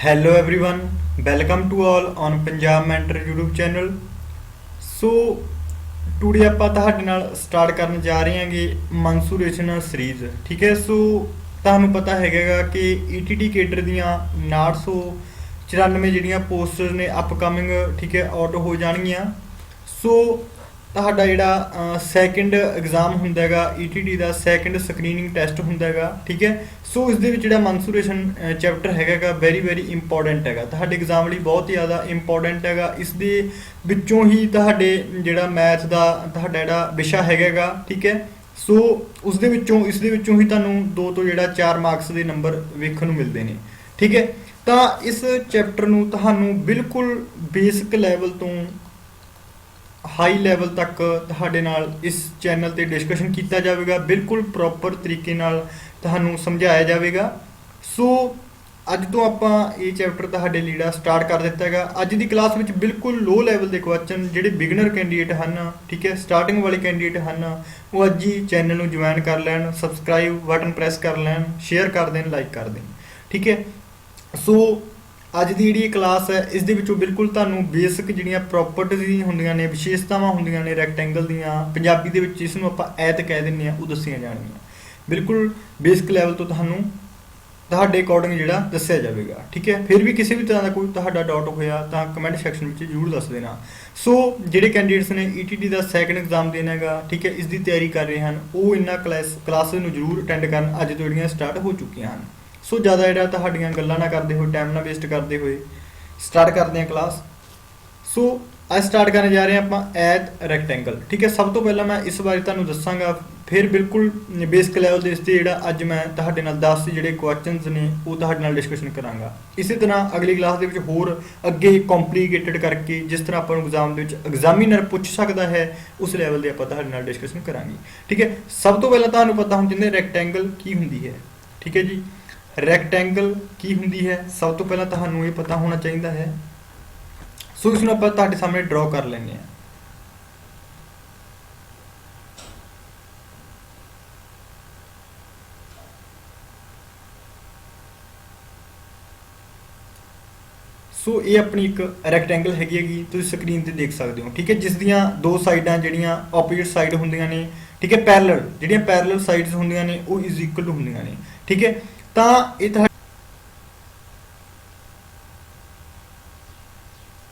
Hello everyone, welcome to all on Punjab Mentor YouTube channel. So today ਆਪਾਂ ਤੁਹਾਡੇ ਨਾਲ start ਕਰਨ ਜਾ ਰਹੇ ਹਾਂਗੇ ਮਨਸੂਰੇਸ਼ਨ ਸੀਰੀਜ਼। ਠੀਕ ਹੈ, ਸੋ ਤੁਹਾਨੂੰ ਪਤਾ ਹੈਗਾ ਕਿ ETT ਕੇਡਰ ਦੀਆਂ 994 ਜਿਹੜੀਆਂ ਪੋਸਟਸ ਨੇ ਅਪਕਮਿੰਗ ਠੀਕ ਹੈ ਆਊਟ ਹੋ ਜਾਣਗੀਆਂ। ਸੋ ਤੁਹਾਡਾ ਜਿਹੜਾ ਸੈਕਿੰਡ ਐਗਜ਼ਾਮ ਹੁੰਦਾ ਹੈਗਾ ETT ਦਾ ਸੈਕਿੰਡ ਸਕਰੀਨਿੰਗ ਟੈਸਟ ਹੁੰਦਾ ਹੈਗਾ। ਠੀਕ ਹੈ, ਸੋ ਇਸ ਦੇ ਵਿੱਚ ਜਿਹੜਾ ਮਨਸੂਰੇਸ਼ਨ ਚੈਪਟਰ ਹੈਗਾ ਵੈਰੀ ਇੰਪੋਰਟੈਂਟ ਹੈਗਾ, ਤੁਹਾਡੇ ਐਗਜ਼ਾਮ ਲਈ ਬਹੁਤ ਜ਼ਿਆਦਾ ਇੰਪੋਰਟੈਂਟ ਹੈਗਾ। ਇਸ ਦੇ ਵਿੱਚੋਂ ਹੀ ਤੁਹਾਡੇ ਜਿਹੜਾ ਮੈਥ ਦਾ ਤੁਹਾਡਾ ਜਿਹੜਾ ਵਿਸ਼ਾ ਹੈਗਾ। ਠੀਕ ਹੈ, ਸੋ ਇਸ ਦੇ ਵਿੱਚੋਂ ਹੀ ਤੁਹਾਨੂੰ 2 ਤੋਂ ਜਿਹੜਾ 4 ਮਾਰਕਸ ਦੇ ਨੰਬਰ ਵੇਖਣ ਨੂੰ ਮਿਲਦੇ ਨੇ। ਠੀਕ ਹੈ, ਤਾਂ ਇਸ ਚੈਪਟਰ ਨੂੰ ਤੁਹਾਨੂੰ ਬਿਲਕੁਲ ਬੇਸਿਕ ਲੈਵਲ ਤੋਂ ਹਾਈ ਲੈਵਲ ਤੱਕ ਤੁਹਾਡੇ ਨਾਲ ਇਸ ਚੈਨਲ ਤੇ ਡਿਸਕਸ਼ਨ ਕੀਤਾ ਜਾਵੇਗਾ, ਬਿਲਕੁਲ ਪ੍ਰੋਪਰ ਤਰੀਕੇ ਨਾਲ ਤੁਹਾਨੂੰ ਸਮਝਾਇਆ ਜਾਵੇਗਾ। ਸੋ ਅੱਜ ਤੋਂ ਆਪਾਂ ਇਹ ਚੈਪਟਰ ਤੁਹਾਡੇ ਲਈ ਜਿਹੜਾ ਸਟਾਰਟ ਕਰ ਦਿੱਤਾ ਹੈਗਾ। ਅੱਜ ਦੀ ਕਲਾਸ ਵਿੱਚ ਬਿਲਕੁਲ ਲੋ ਲੈਵਲ ਦੇ ਕੁਐਸਚਨ ਜਿਹੜੇ ਬਿਗਨਰ ਕੈਂਡੀਡੇਟ ਹਨ, ਠੀਕ ਹੈ, ਸਟਾਰਟਿੰਗ ਵਾਲੇ ਕੈਂਡੀਡੇਟ ਹਨ, ਉਹ ਅੱਜ ਹੀ ਚੈਨਲ ਨੂੰ ਜੁਆਇਨ ਕਰ ਲੈਣ, ਸਬਸਕ੍ਰਾਈਬ ਬਟਨ ਪ੍ਰੈਸ ਕਰ ਲੈਣ, ਸ਼ੇਅਰ ਕਰ ਦੇਣ, ਲਾਈਕ ਕਰ ਦੇਣ। ਠੀਕ ਹੈ, ਸੋ ਅੱਜ ਦੀ ਜਿਹੜੀ ਕਲਾਸ ਹੈ ਇਸ ਦੇ ਵਿੱਚੋਂ ਬਿਲਕੁਲ ਤੁਹਾਨੂੰ ਬੇਸਿਕ ਜਿਹੜੀਆਂ ਪ੍ਰੋਪਰਟੀਜ਼ ਹੁੰਦੀਆਂ ਨੇ, ਵਿਸ਼ੇਸ਼ਤਾਵਾਂ ਹੁੰਦੀਆਂ ਨੇ ਰੈਕਟੈਂਗਲ ਦੀਆਂ, ਪੰਜਾਬੀ ਦੇ ਵਿੱਚ ਜਿਸ ਨੂੰ ਆਪਾਂ ਐਤ ਕਹਿ ਦਿੰਦੇ ਹਾਂ, ਉਹ ਦੱਸੀਆਂ ਜਾਣਗੀਆਂ। ਬਿਲਕੁਲ ਬੇਸਿਕ ਲੈਵਲ ਤੋਂ ਤੁਹਾਨੂੰ ਤੁਹਾਡੇ ਅਕੋਰਡਿੰਗ ਜਿਹੜਾ ਦੱਸਿਆ ਜਾਵੇਗਾ। ਠੀਕ ਹੈ, ਫਿਰ ਵੀ ਕਿਸੇ ਵੀ ਤਰ੍ਹਾਂ ਦਾ ਕੋਈ ਤੁਹਾਡਾ ਡਾਊਟ ਹੋਇਆ ਤਾਂ ਕਮੈਂਟ ਸੈਕਸ਼ਨ ਵਿੱਚ ਜ਼ਰੂਰ ਦੱਸ ਦੇਣਾ। ਸੋ ਜਿਹੜੇ ਕੈਂਡੀਡੇਟਸ ਨੇ ETT ਦਾ ਸੈਕਿੰਡ ਐਗਜ਼ਾਮ ਦੇਣਾ ਹੈਗਾ, ਠੀਕ ਹੈ, ਇਸ ਦੀ ਤਿਆਰੀ ਕਰ ਰਹੇ ਹਨ, ਉਹ ਇਹਨਾਂ ਕਲਾਸਿਸ ਨੂੰ ਜ਼ਰੂਰ ਅਟੈਂਡ ਕਰਨ। ਅੱਜ ਤੋਂ ਜਿਹੜੀਆਂ ਸਟਾਰਟ ਹੋ ਚੁੱਕੀਆਂ ਹਨ। ਸੋ ਜ਼ਿਆਦਾ ਜਿਹੜਾ ਤੁਹਾਡੀਆਂ ਗੱਲਾਂ ਨਾ ਕਰਦੇ ਹੋਏ, ਟਾਈਮ ਨਾ ਵੇਸਟ ਕਰਦੇ ਹੋਏ ਸਟਾਰਟ ਕਰਦੇ ਹਾਂ ਕਲਾਸ। ਸੋ ਅੱਜ ਸਟਾਰਟ ਕਰਨ ਜਾ ਰਹੇ ਹਾਂ ਆਪਾਂ ਐਤ ਰੈਕਟੈਂਗਲ। ਠੀਕ ਹੈ, ਸਭ ਤੋਂ ਪਹਿਲਾਂ ਮੈਂ ਇਸ ਬਾਰੇ ਤੁਹਾਨੂੰ ਦੱਸਾਂਗਾ, ਫਿਰ ਬਿਲਕੁਲ ਬੇਸਿਕ ਲੈਵਲ ਦੇ ਇਸ 'ਤੇ ਜਿਹੜਾ ਅੱਜ ਮੈਂ ਤੁਹਾਡੇ ਨਾਲ 10 ਜਿਹੜੇ ਕੁਐਸਚਨਸ ਨੇ ਉਹ ਤੁਹਾਡੇ ਨਾਲ ਡਿਸਕਸ਼ਨ ਕਰਾਂਗਾ। ਇਸੇ ਤਰ੍ਹਾਂ ਅਗਲੀ ਕਲਾਸ ਦੇ ਵਿੱਚ ਹੋਰ ਅੱਗੇ ਕੰਪਲੀਕੇਟਡ ਕਰਕੇ ਜਿਸ ਤਰ੍ਹਾਂ ਆਪਾਂ ਨੂੰ ਐਗਜ਼ਾਮ ਦੇ ਵਿੱਚ ਐਗਜ਼ਾਮੀਨਰ ਪੁੱਛ ਸਕਦਾ ਹੈ, ਉਸ ਲੈਵਲ ਦੇ ਆਪਾਂ ਤੁਹਾਡੇ ਨਾਲ ਡਿਸਕਸ਼ਨ ਕਰਾਂਗੇ। ਠੀਕ ਹੈ, ਸਭ ਤੋਂ ਪਹਿਲਾਂ ਤੁਹਾਨੂੰ ਪਤਾ ਹੋਣਾ ਚਾਹੀਦਾ ਰੈਕਟੈਂਗਲ ਕੀ ਹੁੰਦੀ ਹੈ। ਠੀਕ ਹੈ ਜੀ, ਰੈਕਟੈਂਗਲ ਕੀ ਹੁੰਦੀ ਹੈ ਸਭ ਤੋਂ ਪਹਿਲਾਂ ਤੁਹਾਨੂੰ ਇਹ ਪਤਾ ਹੋਣਾ ਚਾਹੀਦਾ ਹੈ। ਸੋ ਇਸ ਨੂੰ ਆਪਾਂ ਤੁਹਾਡੇ ਸਾਹਮਣੇ ਡਰਾਅ ਕਰ ਲੈਂਦੇ ਹਾਂ। ਸੋ ਇਹ ਆਪਣੀ ਇੱਕ ਰੈਕਟੈਂਗਲ ਹੈਗੀ, ਤੁਸੀਂ ਸਕਰੀਨ ਤੇ ਦੇਖ ਸਕਦੇ ਹੋ। ਠੀਕ ਹੈ, ਜਿਸ ਦੀਆਂ 2 ਸਾਈਡਾਂ ਜਿਹੜੀਆਂ ਆਪੋਜ਼ਿਟ ਸਾਈਡ ਹੁੰਦੀਆਂ ਨੇ, ਠੀਕ ਹੈ, ਪੈਰਲਲ ਜਿਹੜੀਆਂ ਪੈਰਲਲ ਸਾਈਡਸ ਹੁੰਦੀਆਂ ਨੇ ਉਹ ਇਜ਼ ਇਕੁਅਲ ਹੁੰਦੀਆਂ ਨੇ। ਠੀਕ ਹੈ, ਤਾਂ ਇਹ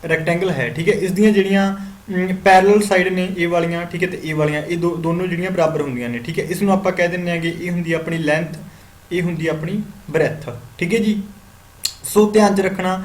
ਰੈਕਟੈਂਗਲ ਹੈ। ਠੀਕ ਹੈ, ਇਸ ਦੀਆਂ ਜਿਹੜੀਆਂ ਪੈਰਲਲ ਸਾਈਡ ਨੇ ਇਹ ਵਾਲੀਆਂ, ਠੀਕ ਹੈ, ਤੇ ਇਹ ਵਾਲੀਆਂ, ਇਹ ਦੋਨੋਂ ਜਿਹੜੀਆਂ ਬਰਾਬਰ ਹੁੰਦੀਆਂ ਨੇ। ਠੀਕ ਹੈ, ਇਸ ਨੂੰ ਆਪਾਂ ਕਹਿ ਦਿੰਦੇ ਆਂਗੇ ਇਹ ਹੁੰਦੀ ਆਪਣੀ ਲੈਂਥ, ਇਹ ਹੁੰਦੀ ਆਪਣੀ ਬ੍ਰੈਥ। ਠੀਕ ਹੈ ਜੀ, ਸੋ ਧਿਆਨ 'ਚ ਰੱਖਣਾ,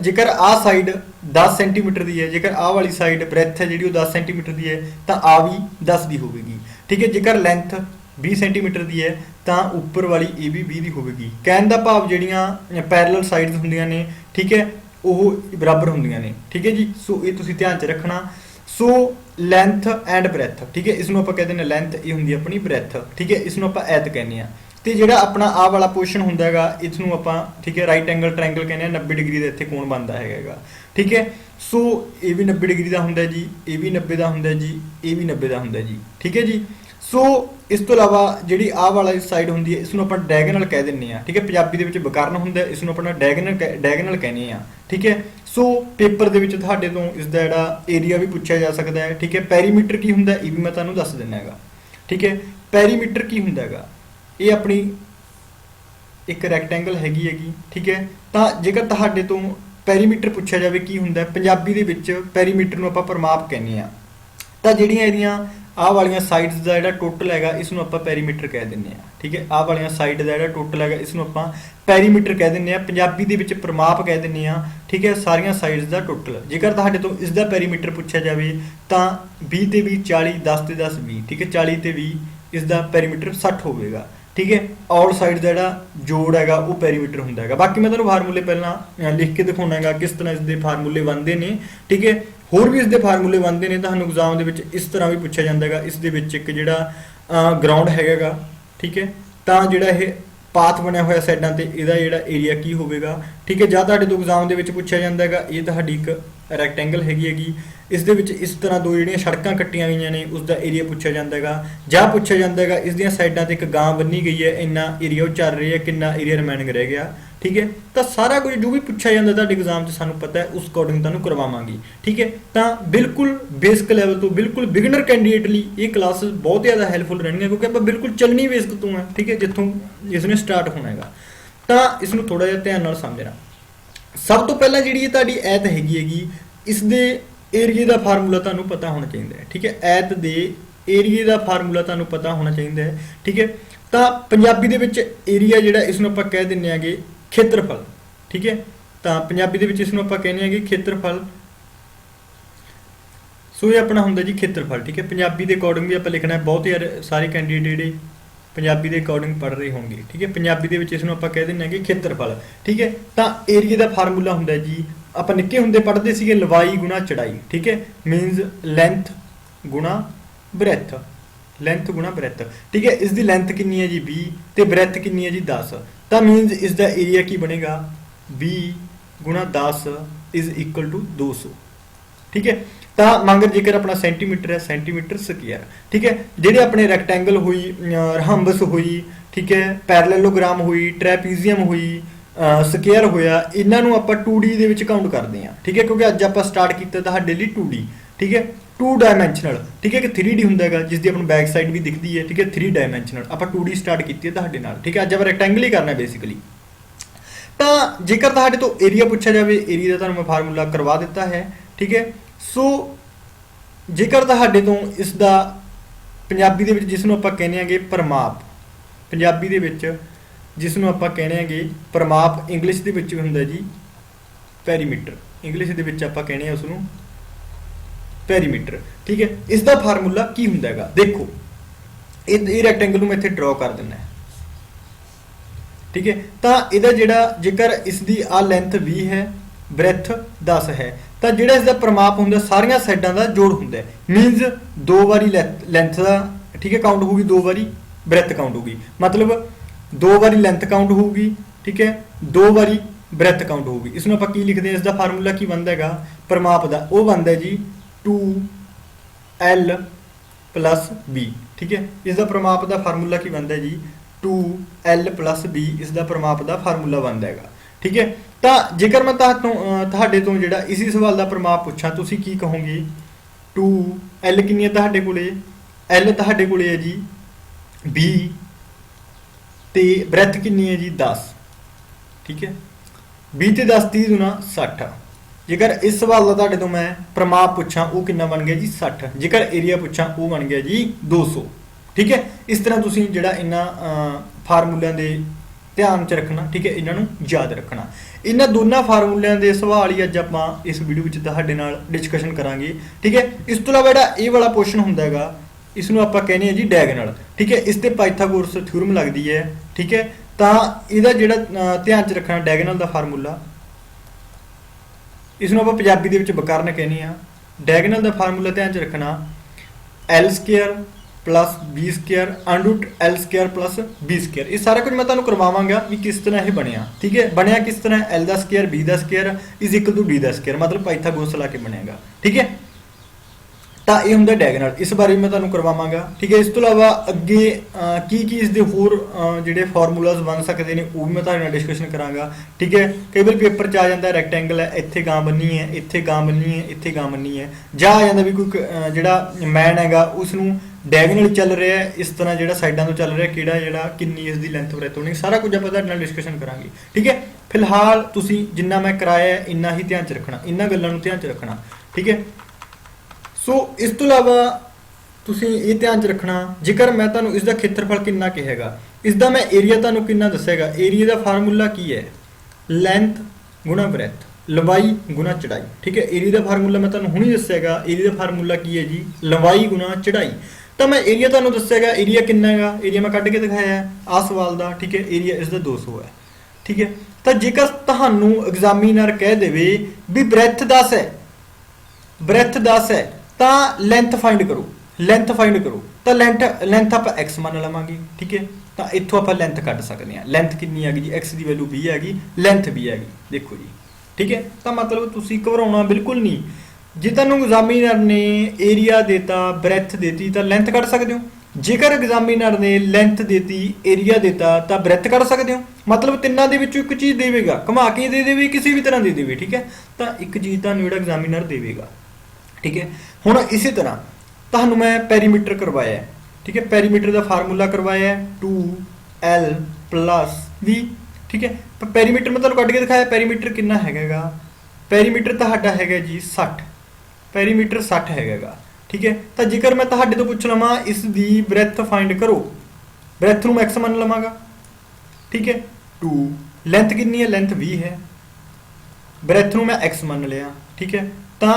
ਜੇਕਰ ਆਹ ਸਾਈਡ 10 ਸੈਂਟੀਮੀਟਰ ਦੀ ਹੈ, ਜੇਕਰ ਆਹ ਵਾਲੀ ਸਾਈਡ ਬ੍ਰੈਥ ਹੈ ਜਿਹੜੀ ਉਹ 10 ਸੈਂਟੀਮੀਟਰ ਦੀ ਹੈ, ਤਾਂ ਆ ਵੀ 10 ਦੀ ਹੋਵੇਗੀ। ਠੀਕ ਹੈ, ਜੇਕਰ ਲੈਂਥ 20 ਸੈਂਟੀਮੀਟਰ ਦੀ ਹੈ ਤਾਂ ਉੱਪਰ ਵਾਲੀ ਇਹ ਵੀ 20 ਦੀ ਹੋਵੇਗੀ। ਕਹਿਣ ਦਾ ਭਾਵ ਜਿਹੜੀਆਂ ਪੈਰਲਲ ਸਾਈਡਸ ਹੁੰਦੀਆਂ ਨੇ, ਠੀਕ ਹੈ, ਉਹ ਬਰਾਬਰ ਹੁੰਦੀਆਂ ਨੇ। ਠੀਕ ਹੈ ਜੀ, ਸੋ ਇਹ ਤੁਸੀਂ ਧਿਆਨ 'ਚ ਰੱਖਣਾ। ਸੋ ਲੈਂਥ ਐਂਡ ਬ੍ਰੈਥ, ਠੀਕ ਹੈ, ਇਸ ਨੂੰ ਆਪਾਂ ਕਹਿੰਦੇ ਨੇ ਲੈਂਥ, ਇਹ ਹੁੰਦੀ ਆਪਣੀ ਬ੍ਰੈਥ। ਠੀਕ ਹੈ, ਇਸ ਨੂੰ ਆਪਾਂ ਐਤ ਕਹਿੰਦੇ ਹਾਂ। ਤੇ ਜਿਹੜਾ ਆਪਣਾ ਆਹ ਵਾਲਾ ਪੋਰਸ਼ਨ ਹੁੰਦਾ ਹੈਗਾ ਇਸ ਨੂੰ ਆਪਾਂ, ਠੀਕ ਹੈ, ਰਾਈਟ ਐਂਗਲ ਟ੍ਰਾਇੰਗਲ ਕਹਿੰਦੇ ਆ। 90 ਡਿਗਰੀ ਦਾ ਇੱਥੇ ਕੋਣ ਬਣਦਾ ਹੈਗਾ। ਠੀਕ ਹੈ, ਸੋ ਇਹ ਵੀ 90 ਡਿਗਰੀ ਦਾ ਹੁੰਦਾ ਜੀ, ਇਹ ਵੀ 90 ਦਾ ਹੁੰਦਾ ਜੀ, ਇਹ ਵੀ 90 ਦਾ ਹੁੰਦਾ ਜੀ। ਠੀਕ ਹੈ ਜੀ, ਸੋ ਇਸ ਤੋਂ ਇਲਾਵਾ ਜਿਹੜੀ ਆਹ ਵਾਲਾ ਸਾਈਡ ਹੁੰਦੀ ਹੈ ਇਸ ਨੂੰ ਆਪਾਂ ਡਾਇਗਨਲ ਕਹਿ ਦਿੰਦੇ ਹਾਂ। ਠੀਕ ਹੈ, ਪੰਜਾਬੀ ਦੇ ਵਿੱਚ ਵਿਕਰਨ ਹੁੰਦਾ, ਇਸ ਨੂੰ ਆਪਣਾ ਡਾਇਗਨਲ ਕਹਿੰਦੇ ਆ। ਠੀਕ ਹੈ, ਸੋ ਪੇਪਰ ਦੇ ਵਿੱਚ ਤੁਹਾਡੇ ਤੋਂ ਇਸ ਦਾ ਜਿਹੜਾ ਏਰੀਆ ਵੀ ਪੁੱਛਿਆ ਜਾ ਸਕਦਾ ਹੈ। ਠੀਕ ਹੈ, ਪੈਰੀਮੀਟਰ ਕੀ ਹੁੰਦਾ ਇਹ ਵੀ ਮੈਂ ਤੁਹਾਨੂੰ ਦੱਸ ਦਿੰਦਾ ਹੈਗਾ। ਠੀਕ ਹੈ, ਪੈਰੀਮੀਟਰ ਕੀ ਹੁੰਦਾ ਹੈਗਾ, ਇਹ ਆਪਣੀ ਇੱਕ ਰੈਕਟੈਂਗਲ ਹੈਗੀ। ਠੀਕ ਹੈ, ਤਾਂ ਜੇਕਰ ਤੁਹਾਡੇ ਤੋਂ ਪੈਰੀਮੀਟਰ ਪੁੱਛਿਆ ਜਾਵੇ ਕੀ ਹੁੰਦਾ, ਪੰਜਾਬੀ ਦੇ ਵਿੱਚ ਪੈਰੀਮੀਟਰ ਨੂੰ ਆਪਾਂ ਪਰਿਮਾਪ ਕਹਿੰਦੇ ਆ। ਤਾਂ ਜਿਹੜੀਆਂ ਇਹਦੀਆਂ ਆਹ ਵਾਲੀਆਂ ਸਾਈਡਸ ਦਾ ਜਿਹੜਾ ਟੋਟਲ ਹੈਗਾ ਇਸ ਨੂੰ ਆਪਾਂ ਪੈਰੀਮੀਟਰ ਕਹਿ ਦਿੰਦੇ ਆ। ਠੀਕ ਹੈ, ਆਹ ਵਾਲੀਆਂ ਸਾਈਡ ਦਾ ਜਿਹੜਾ ਟੋਟਲ ਹੈਗਾ ਇਸ ਨੂੰ ਆਪਾਂ ਪੈਰੀਮੀਟਰ ਕਹਿ ਦਿੰਦੇ ਆ, ਪੰਜਾਬੀ ਦੇ ਵਿੱਚ ਪਰਿਮਾਪ ਕਹਿ ਦਿੰਦੇ ਆ। ਠੀਕ ਹੈ, ਸਾਰੀਆਂ ਸਾਈਡਸ ਦਾ ਟੋਟਲ। ਜੇਕਰ ਤੁਹਾਡੇ ਤੋਂ ਇਸ ਦਾ ਪੈਰੀਮੀਟਰ ਪੁੱਛਿਆ ਜਾਵੇ ਤਾਂ 20 ਤੇ 20 40, 10 ਤੇ 10 20। ਠੀਕ ਹੈ, 40 ਤੇ 20 ਇਸ ਦਾ ਪੈਰੀਮੀਟਰ 60 ਹੋਵੇਗਾ। ਠੀਕ ਹੈ, ਆਲ ਸਾਈਡ ਦਾ ਜਿਹੜਾ ਜੋੜ ਹੈਗਾ ਉਹ ਪੈਰੀਮੀਟਰ ਹੁੰਦਾ ਹੈਗਾ। ਬਾਕੀ ਮੈਂ ਤੁਹਾਨੂੰ ਫਾਰਮੂਲੇ ਪਹਿਲਾਂ ਲਿਖ ਕੇ ਦਿਖਾਉਣਾ ਹੈਗਾ ਕਿਸ ਤਰ੍ਹਾਂ ਇਸ ਦੇ ਫਾਰਮੂਲੇ ਬਣਦੇ ਨੇ। ਠੀਕ ਹੈ, ਹੋਰ ਵੀ ਇਸ ਦੇ ਫਾਰਮੂਲੇ ਬਣਦੇ ਨੇ, ਤੁਹਾਨੂੰ ਐਗਜ਼ਾਮ ਦੇ ਵਿੱਚ ਇਸ ਤਰ੍ਹਾਂ ਵੀ ਪੁੱਛਿਆ ਜਾਂਦਾ ਹੈਗਾ। ਇਸ ਦੇ ਵਿੱਚ ਇੱਕ ਜਿਹੜਾ ਗਰਾਊਂਡ ਹੈਗਾ, ਠੀਕ ਹੈ, ਤਾਂ ਜਿਹੜਾ ਇਹ ਪਾਥ ਬਣਿਆ ਹੋਇਆ ਸਾਈਡਾਂ ਤੇ ਇਹਦਾ ਜਿਹੜਾ ਏਰੀਆ ਕੀ ਹੋਵੇਗਾ। ਠੀਕ ਹੈ, ਜਾਂ ਤੁਹਾਡੇ ਤੋਂ ਐਗਜ਼ਾਮ ਦੇ ਵਿੱਚ ਪੁੱਛਿਆ ਜਾਂਦਾ ਹੈਗਾ ਇਹ ਤੁਹਾਡੀ ਇੱਕ ਰੈਕਟੈਂਗਲ ਹੈਗੀ। ਇਸ ਦੇ ਵਿੱਚ ਇਸ ਤਰ੍ਹਾਂ 2 ਜਿਹੜੀਆਂ ਸੜਕਾਂ ਕੱਟੀਆਂ ਗਈਆਂ ਨੇ ਉਸ ਦਾ ਏਰੀਆ ਪੁੱਛਿਆ ਜਾਂਦਾ ਹੈਗਾ, ਜਾਂ ਪੁੱਛਿਆ ਜਾਂਦਾ ਹੈਗਾ ਇਸ ਦੀਆਂ ਸਾਈਡਾਂ ਤੇ ਇੱਕ ਗਾਂ ਬੰਨੀ ਗਈ ਹੈ, ਇੰਨਾ ਏਰੀਆ ਉਹ ਚੱਲ ਰਹੀ ਹੈ, ਕਿੰਨਾ ਏਰੀਆ ਰਿਮੇਨਿੰਗ ਰਹਿ ਗਿਆ। ठीक है। तो सारा कुछ जो भी पूछा जाता तुहाडे एग्जाम 'ਚ सानू पता है उस अकॉर्डिंग तुहानू करवावांगे, ठीक है। तो बिल्कुल बेसिक लैवल तो बिल्कुल बिगिनर कैंਡੀਡੇਟ ਲਈ ये क्लासेस बहुत ज़्यादा हैल्पफुल रहणगीਆਂ क्योंकि ਆਪਾਂ बिल्कुल ਚੱਲਣੀ बेसिक ਤੋਂ है, ठीक है, जिथों इसने स्टार्ट होना हैगा। तो इसनू थोड़ा जिहा ध्यान नाल समझना। सब तो पहला जिहड़ी तुहाडी ऐत हैगी इस दे एरिए का फार्मूला तुहानू पता होना चाहिए, ठीक है। ऐत दे एरिए का फार्मूला तुहानू पता होना चाहिए, ठीक है। तो पंजाबी दे विच एरिया जिहड़ा इसनू आपां कह दिंदे आगे खेत्रफल, ठीक है। तो पंजाबी दे विच इसनू आपां कहने आगे खेत्रफल। सो ये अपना हुंदा जी खेत्रफल, ठीक है। पंजाबी के अकॉर्डिंग भी आपां लिखना है, बहुत यार सारे कैंਡੀਡੇਟ जिहड़े पंजाबी के अकॉर्डिंग पढ़ रहे होंगे, ठीक है। पंजाबी दे विच इसनू आपां कह दिंदे आगे खेत्रफल, ठीक है। तो एरिए का फार्मूला हुंदा जी आपां निक्के हुंदे पढ़दे सीगे लंबाई गुणा चौड़ाई, ठीक है। मीनस लेंथ गुणा ब्रैथ, लेंथ गुणा ब्रैथ, ठीक है। इसकी लेंथ कितनी है जी 20 तो ब्रैथ कितनी है जी 10। तो मीनस इसका एरिया की बनेगा 20 गुणा 10 इज इक्वल टू 200, ठीक है। तो मगर जेकर अपना सेंटीमीटर है सेंटीमीटर स्क्वायर, ठीक है। जेडे अपने रैक्टेंगल हुई, रहम्बस हुई, ठीक है, पैरेललोग्राम हुई, ट्रैपीजियम हुई, स्क्वायर होया, इन्हों आप 2D दे विच काउंट करते हैं, ठीक है। क्योंकि अज आप स्टार्ट किया तुहाडे लई 2D, ठीक है, 2 डायमैंशनल, ठीक है। कि 3D हुंदा है जिसकी अपनी बैक साइड भी दिखती है, ठीक है। 3 डायमैंशनल आप 2D स्टार्ट की है तुहाडे नाल, ठीक है। अज आप रैक्टेंगल ही करना बेसिकली। तो जेकर तुहाडे तो एरिया पूछा जाए, एरिया का तुहानूं मैं फार्मूला करवा दिता है, ठीक है। सो जेकर तुहाडे तो इसका पंजाबी दे विच जिसनूं आपां कहने आगे परमाप, पंजाबी दे विच जिसनूं आपां कहने आगे परमाप, इंग्लिश दे विच हुंदा जी पैरीमीटर, इंग्लिश दे विच आपां कहने आ उसनूं पैरीमीटर, ठीक है। इसका फार्मूला की हुंदा हैगा, देखो ये रैक्टेंगल मैं इत्थे ड्रॉ कर दिंदा है, ठीक है। तो इहदा जिहड़ा जेकर इसकी आ लेंथ 20 है, ब्रैथ 10 है, तो जिहड़ा इसका परमाप हुंदा सारियां साइडां का जोड़ हुंदा है। मीनस 2 बारी लेंथ का, ठीक है, काउंट होगी, 2 बारी ब्रैथ काउंट होगी, मतलब 2 बारी लेंथ काउंट होगी, ठीक है, 2 बारी ब्रैथ काउंट होगी। इसमें आप की लिखते हैं, इसका फार्मूला की बनता है परमाप का, वो बनता है जी 2L + B, ठीक है। इसका परमाप का फार्मूला की बनता है जी 2L + B, इसका परमाप का फार्मूला बनता है, ठीक है। तो जेकर मैं तुहाडे तो जिहड़ा इसी सवाल का परमाप पूछा, तुसीं की कहोगे 2L कितनी है तुहाडे कोले, L तुहाडे कोले है जी 20 ते ब्रैथ कितनी है जी 10, ठीक है। 20 ते 10 30 गुना 60। जेकर इस सवाल का तुहाडे तो मैं परमाप पूछा वो कितना बन गया जी 60, जेकर एरिया पूछा वो बन गया जी 200, ठीक है। इस तरह तुसीं जिहड़ा इन्हां फार्मूलिਆਂ ਦੇ ध्यान च रखना, ठीक है, इन्हों याद रखना। इन्होंने दोनों फार्मूलिਆਂ ਦੇ सवाल ही अज आप इस वीडियो में तुहाडे नाल डिस्कशन करांगे, ठीक है। इस तो इलावा जिहड़ा ये वाला पोर्शन हुंदा हैगा इसनूं आपां कहने हैं जी डायगोनल, ठीक है। इस ते पाइथागोरस थ्योरम लगदी है, ठीक है। तो इहदा जिहड़ा ध्यान च रखना डायगोनल का फार्मूला, इसनूं आपां पंजाबी दे विच विकर्ण कहने आ। डायगोनल का फार्मूला ध्यान च रखना L² + B² √L² + B²। ये सारा कुछ मैं तुहानूं करवावांगा कि किस तरह ये बनिया, ठीक है। बनिया किस तरह L² B² is equal to D², मतलब पाइथागोरस ला के बनेगा, ठीक है। तो ये हुंदा डायगोनल, इस बारे मैं तुहानूं करवावांगा, ठीक है। इस तो इलावा अगे की इसके होर जिहड़े फार्मूलाज बन सकते हैं वो भी मैं तुहाडे नाल डिस्कशन करांगा, ठीक है। कई बार पेपर च आ जाता है रैक्टेंगल है, इत्थे गां बनी है, इत्थे गां बनी है, इत्थे गां बनी है, जा आ जाता भी कोई जिहड़ा मैन हैगा उसनूं डायगोनल चल रहा है, इस तरह जो साइडों तो चल रहा है, किहड़ा जिहड़ा किन्नी इसकी लेंथ ब्रैथ होनी, सारा कुछ आप तुहाडे नाल डिस्कशन करांगे, ठीक है। फिलहाल तुसीं जिन्ना मैं कराया है इन्ना ही ध्यान च रखना, इन्हां गल्लां नूं ध्यान च रखना, ठीक है। सो इस तो इलावा तुसीं ये ध्यान च रखना, जेकर मैं तुहानूं इसका खेत्रफल कितना कहेगा, इसका मैं एरिया तुहानूं कितना दसेगा, एरिया का फार्मूला की है लेंथ गुणा ब्रैथ, लंबाई गुणा चौड़ाई, ठीक है। एरिया का फार्मूला मैं तुहानूं हुणी दसेगा, एरिया का फार्मूला की है जी लंबाई गुणा चौड़ाई। तो मैं एरिया तुहानूं दसेगा, एरिया कितना है, एरिया मैं कढ के दिखाया है आ सवाल का, ठीक है। एरिया इसका 200 है, ठीक है। तो जेकर तुहानूं एग्जामिनर कह देवे भी ब्रैथ 10 है, ब्रैथ 10 है, तो लेंथ फाइंड करो, लेंथ फाइंड करो। तो लेंथ आप एक्स मान लवांगे, ठीक है। तो इत्थों आप लेंथ कढ सकते हैं, लेंथ कितनी हैगी जी, एक्स की वैल्यू 20 हैगी, लेंथ भी हैगी, देखो जी, ठीक है। तो मतलब तुसीं घबराउणा बिल्कुल नहीं, जे तुहानूं एग्जामिनर ने एरिया देता ब्रैथ देती तो लेंथ कढ सकते हो, ਜੇਕਰ ਐਗਜ਼ਾਮੀਨਰ ਨੇ ਲੈਂਥ ਦੇਤੀ, ਏਰੀਆ ਦਿੱਤਾ ਤਾਂ ਬ੍ਰੈਥ ਕੱਢ ਸਕਦੇ ਹੋ। ਮਤਲਬ ਤਿੰਨਾਂ ਦੇ ਵਿੱਚੋਂ ਇੱਕ ਚੀਜ਼ ਦੇਵੇਗਾ, ਘੁਮਾ ਕੇ ਦੇ ਦੇਵੇ, ਕਿਸੇ ਵੀ ਤਰ੍ਹਾਂ ਦੇ ਦੇਵੇ, ਠੀਕ ਹੈ। ਤਾਂ ਇੱਕ ਚੀਜ਼ ਤੁਹਾਨੂੰ ਜਿਹੜਾ ਐਗਜ਼ਾਮੀਨਰ ਦੇਵੇਗਾ, ਠੀਕ ਹੈ। ਹੁਣ ਇਸੇ ਤਰ੍ਹਾਂ ਤੁਹਾਨੂੰ ਮੈਂ ਪੈਰੀਮੀਟਰ ਕਰਵਾਇਆ ਹੈ, ਠੀਕ ਹੈ। ਪੈਰੀਮੀਟਰ ਦਾ ਫਾਰਮੂਲਾ ਕਰਵਾਇਆ ਹੈ 2L + V, ਠੀਕ ਹੈ। ਪੈਰੀਮੀਟਰ ਮੈਂ ਤੁਹਾਨੂੰ ਕੱਢ ਕੇ ਦਿਖਾਇਆ। ਪੈਰੀਮੀਟਰ ਕਿੰਨਾ ਹੈਗਾ? ਪੈਰੀਮੀਟਰ ਤੁਹਾਡਾ ਹੈਗਾ ਜੀ 60, ਪੈਰੀਮੀਟਰ 60 ਹੈਗਾ, ਠੀਕ ਹੈ। ਤਾਂ ਜੇਕਰ ਮੈਂ ਤੁਹਾਡੇ ਤੋਂ ਪੁੱਛ ਲਵਾਂ ਇਸ ਦੀ ਬ੍ਰੈਥ ਫਾਈਂਡ ਕਰੋ, ਬ੍ਰੈਥ ਨੂੰ ਮੈਂ x ਮੰਨ ਲਵਾਂਗਾ, ਠੀਕ ਹੈ। 2 ਲੈਂਥ ਕਿੰਨੀ ਹੈ? ਲੈਂਥ 20 ਹੈ, ਬ੍ਰੈਥ ਨੂੰ ਮੈਂ x ਮੰਨ ਲਿਆ, ਠੀਕ ਹੈ। ਤਾਂ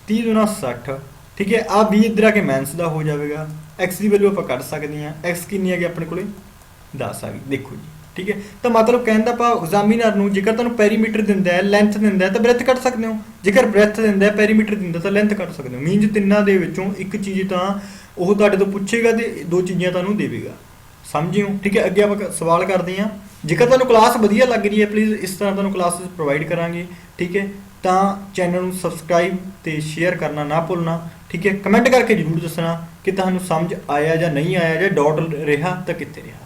30 × 60, ਠੀਕ ਹੈ। ਆ 20 ਇੱਧਰ ਆ ਕੇ ਮਾਈਨਸ ਦਾ ਹੋ ਜਾਵੇਗਾ। x ਦੀ ਵੈਲਿਊ ਆਪਾਂ ਕੱਢ ਸਕਦੇ ਹਾਂ। x ਕਿੰਨੀ ਹੈਗੀ ਆਪਣੇ ਕੋਲੇ? 10 ਆ ਗਈ, ਦੇਖੋ ਜੀ, ਠੀਕ ਹੈ। ਤਾਂ ਮਤਲਬ ਕਹਿਣ ਦਾ ਭਾਵ ਐਗਜ਼ਾਮੀਨਰ ਨੂੰ ਜੇਕਰ ਤੁਹਾਨੂੰ ਪੈਰੀਮੀਟਰ ਦਿੰਦਾ ਹੈ, ਲੈਂਥ ਦਿੰਦਾ ਹੈ ਤਾਂ ਬ੍ਰੈਥ ਕੱਢ ਸਕਦੇ ਹੋ। ਜੇਕਰ ਬ੍ਰੈਥ ਦਿੰਦਾ ਹੈ, ਪੈਰੀਮੀਟਰ ਦਿੰਦਾ ਤਾਂ ਲੈਂਥ ਕੱਢ ਸਕਦੇ ਹੋ। ਮੀਨਜ਼ ਤਿੰਨਾਂ ਦੇ ਵਿੱਚੋਂ ਇੱਕ ਚੀਜ਼ ਤਾਂ ਉਹ ਤੁਹਾਡੇ ਤੋਂ ਪੁੱਛੇਗਾ ਤੇ ਦੋ ਚੀਜ਼ਾਂ ਤੁਹਾਨੂੰ ਦੇਵੇਗਾ। ਸਮਝੇ ਹੋ, ਠੀਕ ਹੈ। ਅੱਗੇ ਆਪਾਂ ਸਵਾਲ ਕਰਦੇ ਹਾਂ। ਜੇਕਰ ਤੁਹਾਨੂੰ ਕਲਾਸ ਵਧੀਆ ਲੱਗ ਰਹੀ ਹੈ, ਪਲੀਜ਼ ਇਸ ਤਰ੍ਹਾਂ ਤੁਹਾਨੂੰ ਕਲਾਸਿਸ ਪ੍ਰੋਵਾਈਡ ਕਰਾਂਗੇ, ਠੀਕ ਹੈ। ਤਾਂ ਚੈਨਲ ਨੂੰ ਸਬਸਕ੍ਰਾਈਬ ਤੇ ਸ਼ੇਅਰ ਕਰਨਾ ਨਾ ਭੁੱਲਣਾ, ਠੀਕ ਹੈ। ਕਮੈਂਟ ਕਰਕੇ ਜ਼ਰੂਰ ਦੱਸਣਾ ਕਿ ਤੁਹਾਨੂੰ ਸਮਝ ਆਇਆ ਜਾਂ ਨਹੀਂ ਆਇਆ, ਜਾਂ ਡਾਊਟ ਰਿਹਾ ਤਾਂ ਕਿੱਥੇ ਰਿਹਾ,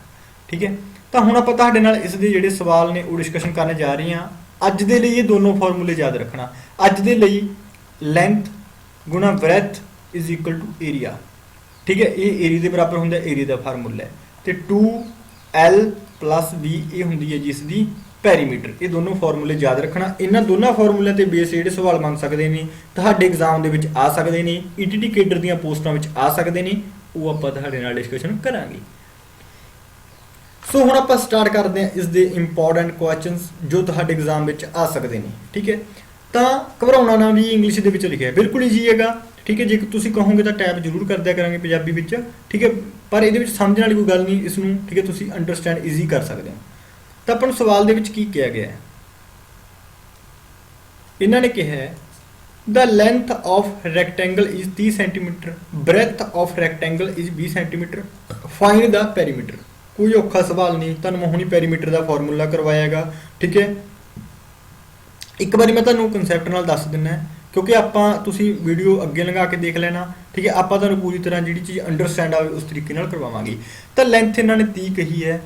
ਠੀਕ ਹੈ। ਤਾਂ ਹੁਣ ਆਪਾਂ ਤੁਹਾਡੇ ਨਾਲ ਇਸ ਦੇ ਜਿਹੜੇ ਸਵਾਲ ਨੇ ਉਹ ਡਿਸਕਸ਼ਨ ਕਰਨ ਜਾ ਰਹੇ ਹਾਂ। ਅੱਜ ਦੇ ਲਈ ਇਹ ਦੋਨੋਂ ਫਾਰਮੂਲੇ ਯਾਦ ਰੱਖਣਾ। ਅੱਜ ਦੇ ਲਈ ਲੈਂਥ ਗੁਣਾ breadth is equal to area, ਠੀਕ ਹੈ। ਇਹ ਏਰੀਆ ਦੇ ਬਰਾਬਰ ਹੁੰਦਾ, ਏਰੀਆ ਦਾ ਫਾਰਮੂਲਾ ਹੈ। ਤੇ 2L + V ਇਹ ਹੁੰਦੀ ਹੈ ਜਿਸ ਦੀ ਪੈਰੀਮੀਟਰ। ਇਹ ਦੋਨੋਂ ਫਾਰਮੂਲੇ ਯਾਦ ਰੱਖਣਾ। ਇਹਨਾਂ ਦੋਨਾਂ ਫਾਰਮੂਲਿਆਂ ਤੇ ਬੇਸ ਜਿਹੜੇ ਸਵਾਲ ਮੰਗ ਸਕਦੇ ਨੇ, ਤੁਹਾਡੇ ਐਗਜ਼ਾਮ ਦੇ ਵਿੱਚ ਆ ਸਕਦੇ ਨੇ, ETT ਕੇਡਰ ਦੀਆਂ ਪੋਸਟਾਂ ਵਿੱਚ ਆ ਸਕਦੇ ਨੇ, ਉਹ ਆਪਾਂ ਤੁਹਾਡੇ ਨਾਲ ਡਿਸਕਸ਼ਨ ਕਰਾਂਗੇ। ਸੋ ਹੁਣ ਆਪਾਂ ਸਟਾਰਟ ਕਰਦੇ ਹਾਂ ਇਸ ਦੇ ਇੰਪੋਰਟੈਂਟ ਕੁਐਸਚਨਸ ਜੋ ਤੁਹਾਡੇ ਐਗਜ਼ਾਮ ਵਿੱਚ ਆ ਸਕਦੇ ਨੇ, ਠੀਕ ਹੈ। ਤਾਂ ਘਬਰਾਉਣਾ ਨਾ, ਵੀ ਇੰਗਲਿਸ਼ ਦੇ ਵਿੱਚ ਲਿਖਿਆ, ਬਿਲਕੁਲ ਈਜ਼ੀ ਹੈਗਾ, ਠੀਕ ਹੈ। ਜੇ ਤੁਸੀਂ ਕਹੋਗੇ ਤਾਂ ਟੈਪ ਜ਼ਰੂਰ ਕਰ ਦਿਆ ਕਰਾਂਗੇ ਪੰਜਾਬੀ ਵਿੱਚ, ਠੀਕ ਹੈ। ਪਰ ਇਹਦੇ ਵਿੱਚ ਸਮਝਣ ਵਾਲੀ ਕੋਈ ਗੱਲ ਨਹੀਂ, ਇਸ ਨੂੰ, ਠੀਕ ਹੈ, ਤੁਸੀਂ ਅੰਡਰਸਟੈਂਡ ਈਜ਼ੀ ਕਰ ਸਕਦੇ ਹੋ। ਤਾਂ ਆਪਾਂ ਨੂੰ ਸਵਾਲ ਦੇ ਵਿੱਚ ਕੀ ਕਿਹਾ ਗਿਆ ਹੈ? ਇਹਨਾਂ ਨੇ ਕਿਹਾ ਹੈ the length of rectangle is 30 cm, breadth of rectangle is 20 cm, find the perimeter। ਕੋਈ ਔਖਾ ਸਵਾਲ ਨਹੀਂ, ਤੁਹਾਨੂੰ ਮੈਂ ਹੁਣੀ ਪੈਰੀਮੀਟਰ ਦਾ ਫਾਰਮੂਲਾ ਕਰਵਾਇਆ ਹੈਗਾ, ਠੀਕ ਹੈ। ਇੱਕ ਵਾਰੀ ਮੈਂ ਤੁਹਾਨੂੰ ਕਨਸੈਪਟ ਨਾਲ ਦੱਸ ਦਿੰਦਾ, ਕਿਉਂਕਿ ਆਪਾਂ ਤੁਸੀਂ ਵੀਡੀਓ ਅੱਗੇ ਲੰਘਾ ਕੇ ਦੇਖ ਲੈਣਾ, ਠੀਕ ਹੈ। ਆਪਾਂ ਤੁਹਾਨੂੰ ਪੂਰੀ ਤਰ੍ਹਾਂ ਜਿਹੜੀ ਚੀਜ਼ ਅੰਡਰਸਟੈਂਡ ਆਵੇ ਉਸ ਤਰੀਕੇ ਨਾਲ ਕਰਵਾਵਾਂਗੇ। ਤਾਂ ਲੈਂਥ ਇਹਨਾਂ ਨੇ 30 ਕਹੀ ਹੈ,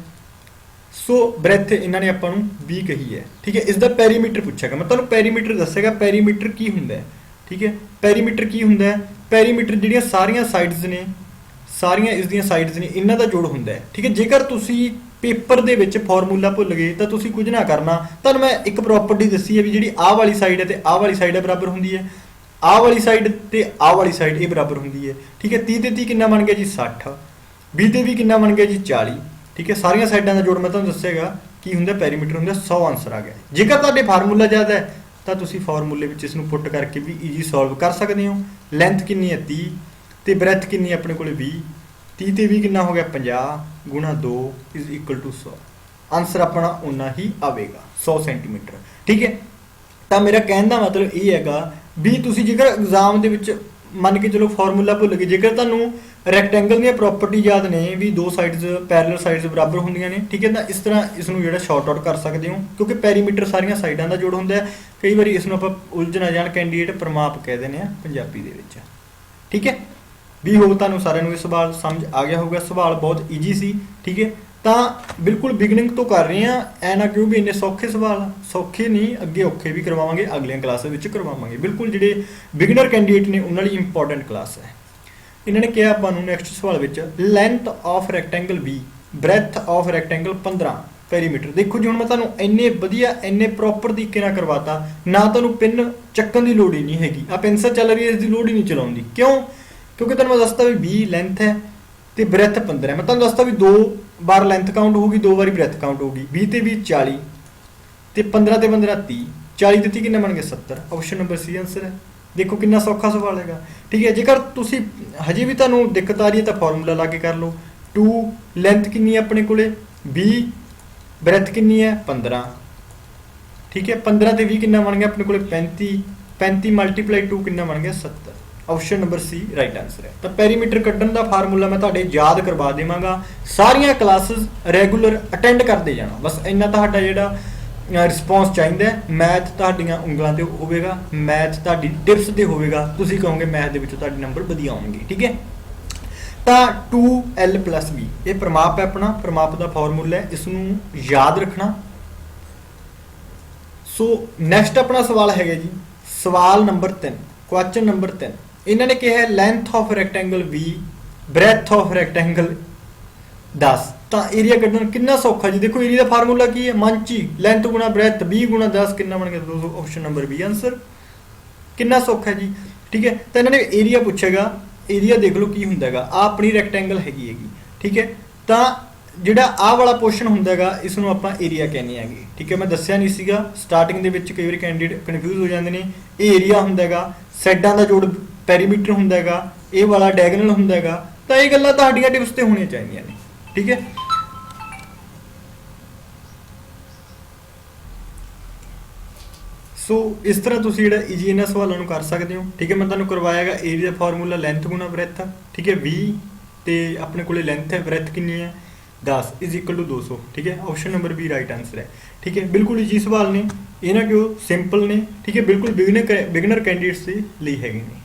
ਸੋ ਬ੍ਰੈਥ ਇਹਨਾਂ ਨੇ ਆਪਾਂ ਨੂੰ 20 ਕਹੀ ਹੈ, ਠੀਕ ਹੈ। ਇਸ ਦਾ ਪੈਰੀਮੀਟਰ ਪੁੱਛੇਗਾ, ਮੈਂ ਤੁਹਾਨੂੰ ਪੈਰੀਮੀਟਰ ਦੱਸੇਗਾ ਪੈਰੀਮੀਟਰ ਕੀ ਹੁੰਦਾ ਹੈ, ਠੀਕ ਹੈ। ਪੈਰੀਮੀਟਰ ਕੀ ਹੁੰਦਾ ਹੈ? ਪੈਰੀਮੀਟਰ ਜਿਹੜੀਆਂ ਸਾਰੀਆਂ ਸਾਈਡਸ ਨੇ, ਸਾਰੀਆਂ ਇਸ ਦੀਆਂ ਸਾਈਡਸ ਨੇ, ਇਹਨਾਂ ਦਾ ਜੋੜ ਹੁੰਦਾ ਹੈ, ਠੀਕ ਹੈ। ਜੇਕਰ ਤੁਸੀਂ ਪੇਪਰ ਦੇ ਵਿੱਚ ਫਾਰਮੂਲਾ ਭੁੱਲ ਗਏ ਤਾਂ ਤੁਸੀਂ ਕੁਝ ਨਾ ਕਰਨਾ। ਤੁਹਾਨੂੰ ਮੈਂ ਇੱਕ ਪ੍ਰੋਪਰਟੀ ਦੱਸੀ ਹੈ ਵੀ ਜਿਹੜੀ ਆਹ ਵਾਲੀ ਸਾਈਡ ਹੈ ਤੇ ਆਹ ਵਾਲੀ ਸਾਈਡ ਹੈ ਬਰਾਬਰ ਹੁੰਦੀ ਹੈ, ਆਹ ਵਾਲੀ ਸਾਈਡ ਤੇ ਆਹ ਵਾਲੀ ਸਾਈਡ ਇਹ ਬਰਾਬਰ ਹੁੰਦੀ ਹੈ, ਠੀਕ ਹੈ। 30 ਤੇ 30 ਕਿੰਨਾ ਬਣ ਗਿਆ ਜੀ? 60। 20 ਤੇ 20 ਕਿੰਨਾ ਬਣ ਗਿਆ ਜੀ? 40, ਠੀਕ ਹੈ। ਸਾਰੀਆਂ ਸਾਈਡਾਂ ਦਾ ਜੋੜ ਮੈਂ ਤੁਹਾਨੂੰ ਦੱਸੇਗਾ ਕੀ ਹੁੰਦਾ, ਪੈਰੀਮੀਟਰ ਹੁੰਦਾ। 100 ਆਨਸਰ ਆ ਗਿਆ। ਜੇਕਰ ਤੁਹਾਡੇ ਫਾਰਮੂਲਾ ਜ਼ਿਆਦਾ ਹੈ ਤਾਂ ਤੁਸੀਂ ਫਾਰਮੂਲੇ ਵਿੱਚ ਇਸ ਨੂੰ ਪੁੱਟ ਕਰਕੇ ਵੀ ਈਜ਼ੀ ਸੋਲਵ ਕਰ ਸਕਦੇ ਹੋ। ਲੈਂਥ ਕਿੰਨੀ ਹੈ? 30 ਤੇ ਬ੍ਰੈਥ ਕਿੰਨੀ ਹੈ ਆਪਣੇ ਕੋਲੇ? 20। 30 ਤੇ 20 ਕਿੰਨਾ ਹੋ ਗਿਆ? 50 × 2 ਇਜ਼ ਇਕੁਅਲ ਟੂ 100। ਆਨਸਰ ਆਪਣਾ ਉਨਾ ਹੀ ਆਵੇਗਾ, 100 ਸੈਂਟੀਮੀਟਰ, ਠੀਕ ਹੈ। ਤਾਂ ਮੇਰਾ ਕਹਿਣ ਦਾ ਮਤਲਬ ਇਹ ਹੈਗਾ ਵੀ ਤੁਸੀਂ ਜੇਕਰ ਐਗਜ਼ਾਮ ਦੇ ਵਿੱਚ ਮੰਨ ਕੇ ਚਲੋ ਫਾਰਮੂਲਾ ਭੁੱਲ ਗਏ, ਜੇਕਰ ਤੁਹਾਨੂੰ ਰੈਕਟੈਂਗਲ ਦੀਆਂ ਪ੍ਰੋਪਰਟੀ ਯਾਦ ਨੇ ਵੀ ਦੋ ਸਾਈਡਸ ਪੈਰਲਲ ਸਾਈਡਸ ਬਰਾਬਰ ਹੁੰਦੀਆਂ ਨੇ, ਠੀਕ ਹੈ। ਤਾਂ ਇਸ ਤਰ੍ਹਾਂ ਇਸ ਨੂੰ ਜਿਹੜਾ ਸ਼ਾਰਟ ਆਊਟ ਕਰ ਸਕਦੇ ਹੋ, ਕਿਉਂਕਿ ਪੈਰੀਮੀਟਰ ਸਾਰੀਆਂ ਸਾਈਡਾਂ ਦਾ ਜੋੜ ਹੁੰਦਾ ਹੈ। ਕਈ ਵਾਰੀ ਇਸ ਨੂੰ ਆਪਾਂ ਉਲਝ ਨਾ ਜਾਣ ਕੈਂਡੀਡੇਟ ਪਰਮਾਪ ਕਹਿ ਦਿੰਦੇ ਆ ਪੰਜਾਬੀ ਦੇ ਵਿੱਚ, ਠੀਕ ਹੈ। ਵੀ ਹੋ ਤੁਹਾਨੂੰ ਸਾਰਿਆਂ ਨੂੰ ਇਹ ਸਵਾਲ ਸਮਝ ਆ ਗਿਆ ਹੋਊਗਾ। ਸਵਾਲ ਬਹੁਤ ਈਜੀ ਸੀ, ਠੀਕ ਹੈ। ਤਾਂ ਬਿਲਕੁਲ ਬਿਗਨਿੰਗ ਤੋਂ ਕਰ ਰਹੇ ਹਾਂ, ਐ ਨਾ ਕਿਉਂ ਵੀ ਇੰਨੇ ਸੌਖੇ ਸਵਾਲ, ਸੌਖੇ ਨਹੀਂ, ਅੱਗੇ ਔਖੇ ਵੀ ਕਰਵਾਵਾਂਗੇ, ਅਗਲੀਆਂ ਕਲਾਸਾਂ ਵਿੱਚ ਕਰਵਾਵਾਂਗੇ। ਬਿਲਕੁਲ ਜਿਹੜੇ ਬਿਗਨਰ ਕੈਂਡੀਡੇਟ ਨੇ ਉਹਨਾਂ ਲਈ ਇੰਪੋਰਟੈਂਟ ਕਲਾਸ ਹੈ। ਇਹਨਾਂ ਨੇ ਕਿਹਾ ਆਪਾਂ ਨੂੰ ਨੈਕਸਟ ਸਵਾਲ ਵਿੱਚ length of rectangle 20, breath of rectangle 15, perimeter. ਦੇਖੋ ਜੀ ਹੁਣ ਮੈਂ ਤੁਹਾਨੂੰ ਇੰਨੇ ਵਧੀਆ, ਇੰਨੇ ਪ੍ਰੋਪਰ ਤਰੀਕੇ ਨਾਲ ਕਰਵਾਤਾ, ਨਾ ਤੁਹਾਨੂੰ ਪਿੰਨ ਚੱਕਣ ਦੀ ਲੋੜ ਹੀ ਨਹੀਂ ਹੈਗੀ। ਆ ਪੈਨਸਲ ਚੱਲ ਰਹੀ ਹੈ, ਇਸ ਦੀ ਲੋੜ ਹੀ ਨਹੀਂ ਚਲਾਉਣ ਦੀ। ਕਿਉਂ? ਕਿਉਂਕਿ ਤੁਹਾਨੂੰ ਮੈਂ ਦੱਸਤਾ ਵੀ 20 ਲੈਂਥ ਹੈ ਤੇ ਬ੍ਰੈਥ 15 ਹੈ। ਮੈਂ ਤੁਹਾਨੂੰ ਦੱਸਤਾ ਵੀ 2 ਵਾਰ ਲੈਂਥ ਕਾਊਂਟ ਹੋਊਗੀ, 2 ਵਾਰੀ ਬ੍ਰੈਥ ਕਾਊਂਟ ਹੋਊਗੀ। 20 ਤੇ 20 40 ਤੇ 15 ਤੇ 15 30, 40 ਤੇ 30 ਕਿੰਨਾ ਬਣ ਗਿਆ? 70। ਆਪਸ਼ਨ ਨੰਬਰ ਸੀ ਆਨਸਰ ਹੈ। ਦੇਖੋ ਕਿੰਨਾ ਸੌਖਾ ਸਵਾਲ ਹੈਗਾ, ਠੀਕ ਹੈ। ਜੇਕਰ ਤੁਸੀਂ ਹਜੇ ਵੀ ਤੁਹਾਨੂੰ ਦਿੱਕਤ ਆ ਰਹੀ ਹੈ ਤਾਂ ਫਾਰਮੂਲਾ ਲਾ ਕੇ ਕਰ ਲਓ। 2 ਲੈਂਥ ਕਿੰਨੀ ਹੈ ਆਪਣੇ ਕੋਲੇ? 20, ਬ੍ਰੈਥ ਕਿੰਨੀ ਹੈ? 15, ਠੀਕ ਹੈ। 15 ਤੇ 20 ਕਿੰਨਾ ਬਣ ਗਿਆ ਆਪਣੇ ਕੋਲੇ? 35, 35 × 2 ਕਿੰਨਾ ਬਣ ਗਿਆ? 70। ਆਪਸ਼ਨ ਨੰਬਰ ਸੀ ਰਾਈਟ ਆਨਸਰ ਹੈ। ਤਾਂ ਪੈਰੀਮੀਟਰ ਕੱਢਣ ਦਾ ਫਾਰਮੂਲਾ ਮੈਂ ਤੁਹਾਡੇ ਯਾਦ ਕਰਵਾ ਦੇਵਾਂਗਾ। ਸਾਰੀਆਂ ਕਲਾਸਿਸ ਰੈਗੂਲਰ ਅਟੈਂਡ ਕਰਦੇ ਜਾਣਾ, ਬਸ ਇੰਨਾ ਤੁਹਾਡਾ ਜਿਹੜਾ ਰਿਸਪੌਂਸ ਚਾਹੀਦਾ ਹੈ। ਮੈਥ ਤੁਹਾਡੀਆਂ ਉਂਗਲਾਂ ਤੇ ਹੋਵੇਗਾ, ਮੈਥ ਤੁਹਾਡੀ ਟਿਪਸ ਤੇ ਹੋਵੇਗਾ। ਤੁਸੀਂ ਕਹੋਗੇ ਮੈਥ ਦੇ ਵਿੱਚੋਂ ਤੁਹਾਡੇ ਨੰਬਰ ਵਧੀਆ ਆਉਣਗੇ, ਠੀਕ ਹੈ। ਤਾਂ 2l plus b ਇਹ ਪ੍ਰਮਾਪ ਹੈ ਆਪਣਾ, ਪ੍ਰਮਾਪ ਦਾ ਫਾਰਮੂਲਾ ਹੈ, ਇਸ ਨੂੰ ਯਾਦ ਰੱਖਣਾ। ਸੋ ਨੈਕਸਟ ਆਪਣਾ ਸਵਾਲ ਹੈਗਾ ਜੀ, ਸਵਾਲ ਨੰਬਰ 3, ਕੁਐਸਚਨ ਨੰਬਰ 3। ਇਹਨਾਂ ਨੇ ਕਿਹਾ length of rectangle v breath of rectangle 10। ਤਾਂ ਏਰੀਆ ਕੱਢਣਾ ਕਿੰਨਾ ਸੌਖਾ ਜੀ। ਦੇਖੋ ਏਰੀਆ ਦਾ ਫਾਰਮੂਲਾ ਕੀ ਹੈ, ਮਨ 'ਚ ਹੀ ਲੈਂਥ ਗੁਣਾ ਬ੍ਰੈਥ 20 ਗੁਣਾ 10 ਕਿੰਨਾ ਬਣ ਗਿਆ 200। Option number B answer. ਕਿੰਨਾ ਸੌਖਾ ਜੀ, ਠੀਕ ਹੈ। ਤਾਂ ਇਹਨਾਂ ਨੇ ਏਰੀਆ ਪੁੱਛੇਗਾ, ਏਰੀਆ ਦੇਖ ਲਓ ਕੀ ਹੁੰਦਾ ਹੈਗਾ, ਆ ਆਪਣੀ ਰੈਕਟੈਂਗਲ ਹੈਗੀ, ਠੀਕ ਹੈ। ਤਾਂ ਜਿਹੜਾ ਆਹ ਵਾਲਾ ਪੋਰਸ਼ਨ ਹੁੰਦਾ ਹੈਗਾ ਇਸ ਨੂੰ ਆਪਾਂ ਏਰੀਆ ਕਹਿੰਦੇ ਹੈਗੇ, ਠੀਕ ਹੈ। ਮੈਂ ਦੱਸਿਆ ਨਹੀਂ ਸੀਗਾ ਸਟਾਰਟਿੰਗ ਦੇ ਵਿੱਚ, ਕਈ ਵਾਰੀ ਕੈਂਡੀਡੇਟ ਕਨਫਿਊਜ਼ ਹੋ ਜਾਂਦੇ ਨੇ। ਇਹ ਏਰੀਆ ਹੁੰਦਾ ਹੈਗਾ, ਸਾਈਡਾਂ ਦਾ ਜੋੜ ਪੈਰੀਮੀਟਰ ਹੁੰਦਾ ਹੈਗਾ, ਇਹ ਵਾਲਾ ਡਾਇਗਨਲ ਹੁੰਦਾ ਹੈਗਾ। ਤਾਂ ਇਹ ਗੱਲਾਂ ਤੁਹਾਡੀਆਂ ਟਿਪਸ ਤੇ ਹੋਣੀਆਂ ਚਾਹੀਦੀਆਂ ਨੇ, ਠੀਕ ਹੈ। ਸੋ ਇਸ ਤਰ੍ਹਾਂ ਤੁਸੀਂ ਜਿਹੜਾ ਈਜੀ ਇਹਨਾਂ ਸਵਾਲਾਂ ਨੂੰ ਕਰ ਸਕਦੇ ਹੋ, ਠੀਕ ਹੈ। ਮੈਂ ਤੁਹਾਨੂੰ ਕਰਵਾਇਆਗਾ ਏਰੀਆ ਦਾ ਫਾਰਮੂਲਾ ਲੈਂਥ ਗੁਣਾ ਬ੍ਰੈਥ, ਠੀਕ ਹੈ। 20 ਤੇ ਆਪਣੇ ਕੋਲੇ ਲੈਂਥ ਹੈ, ਬ੍ਰੈਥ ਕਿੰਨੀ ਹੈ 10 ਇਜ਼ ਇਕੁਅਲ ਟੂ 200, ਠੀਕ ਹੈ। Option number B right answer ਹੈ, ਠੀਕ ਹੈ। ਬਿਲਕੁਲ ਈਜੀ ਸਵਾਲ ਨੇ, ਇਹ ਨਾ ਕਿਉਂ ਸਿੰਪਲ ਨੇ, ਠੀਕ ਹੈ। ਬਿਲਕੁਲ ਬਿਗਨਰ ਕੈਂਡੀਡੇਟਸ ਦੇ ਲਈ ਹੈਗੇ ਨੇ।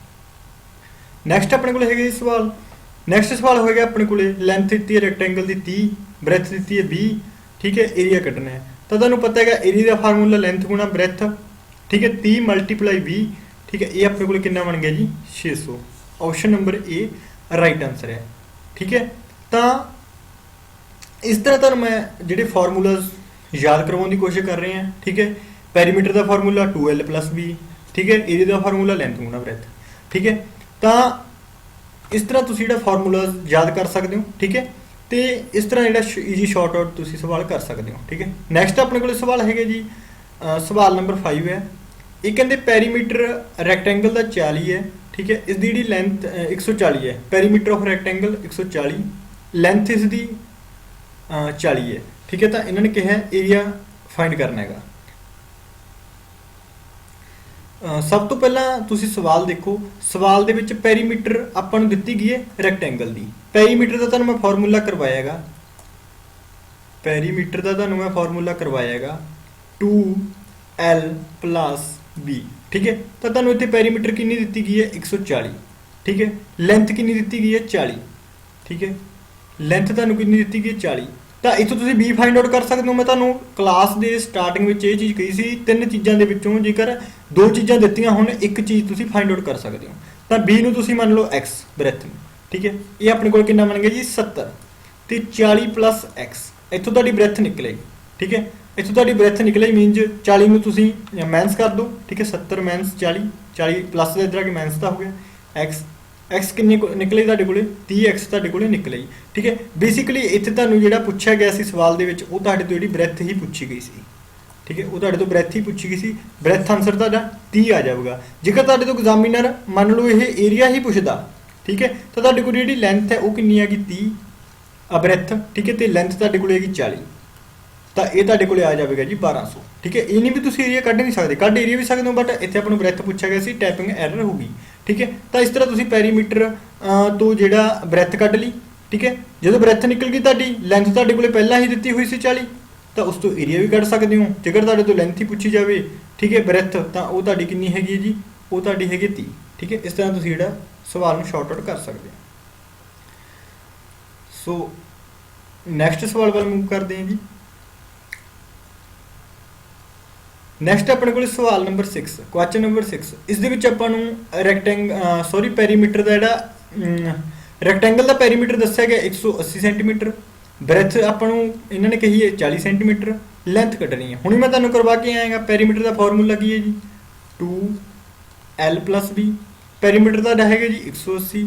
ਨੈਕਸਟ ਆਪਣੇ ਕੋਲ ਹੈਗੇ ਸਵਾਲ, ਨੈਕਸਟ ਸਵਾਲ ਹੋਏਗਾ ਆਪਣੇ ਕੋਲੇ ਲੈਂਥ ਦਿੱਤੀ ਹੈ ਰੈਕਟੈਂਗਲ ਦੀ 30, ਬ੍ਰੈਥ ਦਿੱਤੀ ਹੈ 20, ਠੀਕ ਹੈ। ਏਰੀਆ ਕੱਢਣਾ ਹੈ, ਤਾਂ ਤੁਹਾਨੂੰ ਪਤਾ ਹੈਗਾ ਏਰੀਆ ਦਾ ਫਾਰਮੂਲਾ ਲੈਂਥ ਗੁਣਾ ਬ੍ਰੈਥ, ਠੀਕ ਹੈ। 30 ਮਲਟੀਪਲਾਈ 20, ਠੀਕ ਹੈ। ਇਹ ਆਪਣੇ ਕੋਲ ਕਿੰਨਾ ਬਣ ਗਿਆ ਜੀ 600। Option number A right answer ਹੈ, ਠੀਕ ਹੈ। ਤਾਂ ਇਸ ਤਰ੍ਹਾਂ ਤੁਹਾਨੂੰ ਮੈਂ ਜਿਹੜੇ ਫਾਰਮੂਲਾਜ਼ ਯਾਦ ਕਰਵਾਉਣ ਦੀ ਕੋਸ਼ਿਸ਼ ਕਰ ਰਹੇ ਹਾਂ, ਠੀਕ ਹੈ। ਪੈਰੀਮੀਟਰ ਦਾ ਫਾਰਮੂਲਾ 2l plus b, ਠੀਕ ਹੈ। ਏਰੀਆ ਦਾ ਫਾਰਮੂਲਾ ਲੈਂਥ ਗੁਣਾ ਬ੍ਰੈਥ, ਠੀਕ ਹੈ। ਤਾਂ ਇਸ ਤਰ੍ਹਾਂ ਤੁਸੀਂ ਜਿਹੜਾ ਫਾਰਮੂਲਾ ਯਾਦ ਕਰ ਸਕਦੇ ਹੋ, ਠੀਕ ਹੈ। ਤੇ ਇਸ ਤਰ੍ਹਾਂ ਜਿਹੜਾ ਈਜੀ ਸ਼ਾਰਟ ਆਊਟ ਤੁਸੀਂ ਸਵਾਲ ਕਰ ਸਕਦੇ ਹੋ, ਠੀਕ ਹੈ। ਨੈਕਸਟ ਆਪਣੇ ਕੋਲ ਸਵਾਲ ਹੈਗਾ ਜੀ, ਸਵਾਲ ਨੰਬਰ 5 ਹੈ। ਇਹ ਕਹਿੰਦੇ ਪੈਰੀਮੀਟਰ ਰੈਕਟੈਂਗਲ ਦਾ 40 ਹੈ, ਠੀਕ ਹੈ। ਇਸ ਦੀ ਜਿਹੜੀ ਲੈਂਥ 140 ਹੈ, ਪੈਰੀਮੀਟਰ ਆਫ ਰੈਕਟੈਂਗਲ 140, ਲੈਂਥ ਇਸ ਦੀ 40 ਹੈ, ਠੀਕ ਹੈ। ਤਾਂ ਇਹਨਾਂ ਨੇ ਕਿਹਾ ਏਰੀਆ ਫਾਈਂਡ ਕਰਨਾ ਹੈਗਾ। ਸਭ ਤੋਂ ਪਹਿਲਾਂ ਤੁਸੀਂ ਸਵਾਲ ਦੇਖੋ, ਸਵਾਲ ਦੇ ਵਿੱਚ ਪੈਰੀਮੀਟਰ ਆਪਾਂ ਨੂੰ ਦਿੱਤੀ ਗਈ ਹੈ ਰੈਕਟੈਂਗਲ ਦੀ। ਪੈਰੀਮੀਟਰ ਦਾ ਤੁਹਾਨੂੰ ਮੈਂ ਫਾਰਮੂਲਾ ਕਰਵਾਇਆ ਹੈਗਾ, ਪੈਰੀਮੀਟਰ ਦਾ ਤੁਹਾਨੂੰ ਮੈਂ ਫਾਰਮੂਲਾ ਕਰਵਾਇਆ ਹੈਗਾ 2l plus b, ਠੀਕ ਹੈ। ਤਾਂ ਤੁਹਾਨੂੰ ਇੱਥੇ ਪੈਰੀਮੀਟਰ ਕਿੰਨੀ ਦਿੱਤੀ ਗਈ ਹੈ 140, ਠੀਕ ਹੈ। ਲੈਂਥ ਕਿੰਨੀ ਦਿੱਤੀ ਗਈ ਹੈ 40, ਠੀਕ ਹੈ। ਲੈਂਥ ਤੁਹਾਨੂੰ ਕਿੰਨੀ ਦਿੱਤੀ ਗਈ ਹੈ 40। ਤਾਂ ਇੱਥੋਂ ਤੁਸੀਂ b ਫਾਈਂਡ ਆਊਟ ਕਰ ਸਕਦੇ ਹੋ। ਮੈਂ ਤੁਹਾਨੂੰ ਕਲਾਸ ਦੇ ਸਟਾਰਟਿੰਗ ਵਿੱਚ ਇਹ ਚੀਜ਼ ਕਹੀ ਸੀ, 3 ਚੀਜ਼ਾਂ ਦੇ ਵਿੱਚੋਂ ਜੇਕਰ 2 ਚੀਜ਼ਾਂ ਦਿੱਤੀਆਂ ਹੋਣ, ਇੱਕ ਚੀਜ਼ ਤੁਸੀਂ ਫਾਈਂਡ ਆਊਟ ਕਰ ਸਕਦੇ ਹੋ। ਤਾਂ b ਨੂੰ ਤੁਸੀਂ ਮੰਨ ਲਓ x ਬ੍ਰੈਥ ਨੂੰ, ਠੀਕ ਹੈ। ਇਹ ਆਪਣੇ ਕੋਲ ਕਿੰਨਾ ਬਣ ਗਿਆ ਜੀ 70 ਤੇ 40 plus x, ਇੱਥੋਂ ਤੁਹਾਡੀ ਬ੍ਰੈਥ ਨਿਕਲੇਗੀ, ਠੀਕ ਹੈ। ਇੱਥੋਂ ਤੁਹਾਡੀ ਬ੍ਰੈਥ ਨਿਕਲੇਗੀ ਮੀਨਜ਼ 40 ਨੂੰ ਤੁਸੀਂ ਮਾਈਨਸ ਕਰ ਦਿਓ, ਠੀਕ ਹੈ। 70 ਮਾਈਨਸ 40, 40 ਪਲੱਸ ਦਾ ਇਧਰ ਆ ਕੇ ਮਾਈਨਸ ਦਾ ਹੋ ਗਿਆ x, x ਕਿੰਨੇ ਨਿਕਲੇ ਤੁਹਾਡੇ ਕੋਲੇ 30x ਤੁਹਾਡੇ ਕੋਲੇ ਨਿਕਲੇਗੀ, ਠੀਕ ਹੈ। ਬੇਸਿਕਲੀ ਇੱਥੇ ਤੁਹਾਨੂੰ ਜਿਹੜਾ ਪੁੱਛਿਆ ਗਿਆ ਸੀ ਸਵਾਲ ਦੇ ਵਿੱਚ, ਉਹ ਤੁਹਾਡੇ ਤੋਂ ਜਿਹੜੀ ਬ੍ਰੈਥ ਹੀ ਪੁੱਛੀ ਗਈ ਸੀ, ਠੀਕ ਹੈ। ਉਹ ਤੁਹਾਡੇ ਤੋਂ ਬ੍ਰੈਥ ਹੀ ਪੁੱਛੀ ਗਈ ਸੀ, ਬ੍ਰੈਥ ਆਨਸਰ ਤੁਹਾਡਾ 30 ਆ ਜਾਊਗਾ। ਜੇਕਰ ਤੁਹਾਡੇ ਤੋਂ ਐਗਜ਼ਾਮੀਨਰ ਮੰਨ ਲਓ ਇਹ ਏਰੀਆ ਹੀ ਪੁੱਛਦਾ, ਠੀਕ ਹੈ, ਤਾਂ ਤੁਹਾਡੇ ਕੋਲ ਜਿਹੜੀ ਲੈਂਥ ਹੈ ਉਹ ਕਿੰਨੀ ਹੈਗੀ 30 ਬ੍ਰੈਥ, ਠੀਕ ਹੈ। ਤੇ ਲੈਂਥ ਤੁਹਾਡੇ ਕੋਲ ਹੈਗੀ 40, ਤਾਂ ਇਹ ਤੁਹਾਡੇ ਕੋਲੇ ਆ ਜਾਵੇਗਾ ਜੀ 1200, ਠੀਕ ਹੈ। ਇਹ ਨਹੀਂ ਵੀ ਤੁਸੀਂ ਏਰੀਆ ਕੱਢ ਨਹੀਂ ਸਕਦੇ, ਕੱਢ ਏਰੀਆ ਵੀ ਸਕਦੇ ਹੋ, ਬਟ ਇੱਥੇ ਆਪਾਂ ਨੂੰ ਬ੍ਰੈਥ ਪੁੱਛਿਆ ਗਿਆ ਸੀ, ਟਾਈਪਿੰਗ ਐਰਰ ਹੋ ਗਈ, ਠੀਕ ਹੈ। ਤਾਂ ਇਸ ਤਰ੍ਹਾਂ ਤੁਸੀਂ ਪੈਰੀਮੀਟਰ ਤੋਂ ਜਿਹੜਾ ਬ੍ਰੈਥ ਕੱਢ ਲਈ, ਠੀਕ ਹੈ। ਜਦੋਂ ਬ੍ਰੈਥ ਨਿਕਲ ਗਈ ਤੁਹਾਡੀ, ਲੈਂਥ ਤੁਹਾਡੇ ਕੋਲੇ ਪਹਿਲਾਂ ਹੀ ਦਿੱਤੀ ਹੋਈ ਸੀ 40, ਤਾਂ ਉਸ ਤੋਂ ਏਰੀਆ ਵੀ ਕੱਢ ਸਕਦੇ ਹੋ। ਜੇਕਰ ਤੁਹਾਡੇ ਤੋਂ ਲੈਂਥ ਹੀ ਪੁੱਛੀ ਜਾਵੇ, ਠੀਕ ਹੈ, ਬ੍ਰੈਥ, ਤਾਂ ਉਹ ਤੁਹਾਡੀ ਕਿੰਨੀ ਹੈਗੀ ਹੈ ਜੀ, ਉਹ ਤੁਹਾਡੀ ਹੈਗੀ 30, ਠੀਕ ਹੈ। ਇਸ ਤਰ੍ਹਾਂ ਤੁਸੀਂ ਜਿਹੜਾ ਸਵਾਲ ਨੂੰ ਸ਼ਾਰਟ ਆਊਟ ਕਰ ਸਕਦੇ ਹੋ। ਸੋ ਨੈਕਸਟ ਸਵਾਲ ਵੱਲ ਮੂਵ ਕਰਦੇ ਹਾਂ ਜੀ। ਨੈਕਸਟ ਆਪਣੇ ਕੋਲ ਸਵਾਲ ਨੰਬਰ 6, ਕੁਐਸਚਨ ਨੰਬਰ 6। ਇਸ ਦੇ ਵਿੱਚ ਆਪਾਂ ਨੂੰ ਪੈਰੀਮੀਟਰ ਦਾ ਜਿਹੜਾ ਰੈਕਟੈਂਗਲ ਦਾ ਪੈਰੀਮੀਟਰ ਦੱਸਿਆ ਗਿਆ 180 ਸੈਂਟੀਮੀਟਰ, ਬ੍ਰੈਥ ਆਪਾਂ ਨੂੰ ਇਹਨਾਂ ਨੇ ਕਹੀ ਹੈ 40 ਸੈਂਟੀਮੀਟਰ, ਲੈਂਥ ਕੱਢਣੀ ਹੈ। ਹੁਣ ਮੈਂ ਤੁਹਾਨੂੰ ਕਰਵਾ ਕੇ ਆਏਗਾ, ਪੈਰੀਮੀਟਰ ਦਾ ਫਾਰਮੂਲਾ ਕੀ ਹੈ ਜੀ 2l plus b, ਪੈਰੀਮੀਟਰ ਦਾ ਹੈਗਾ ਜੀ 180,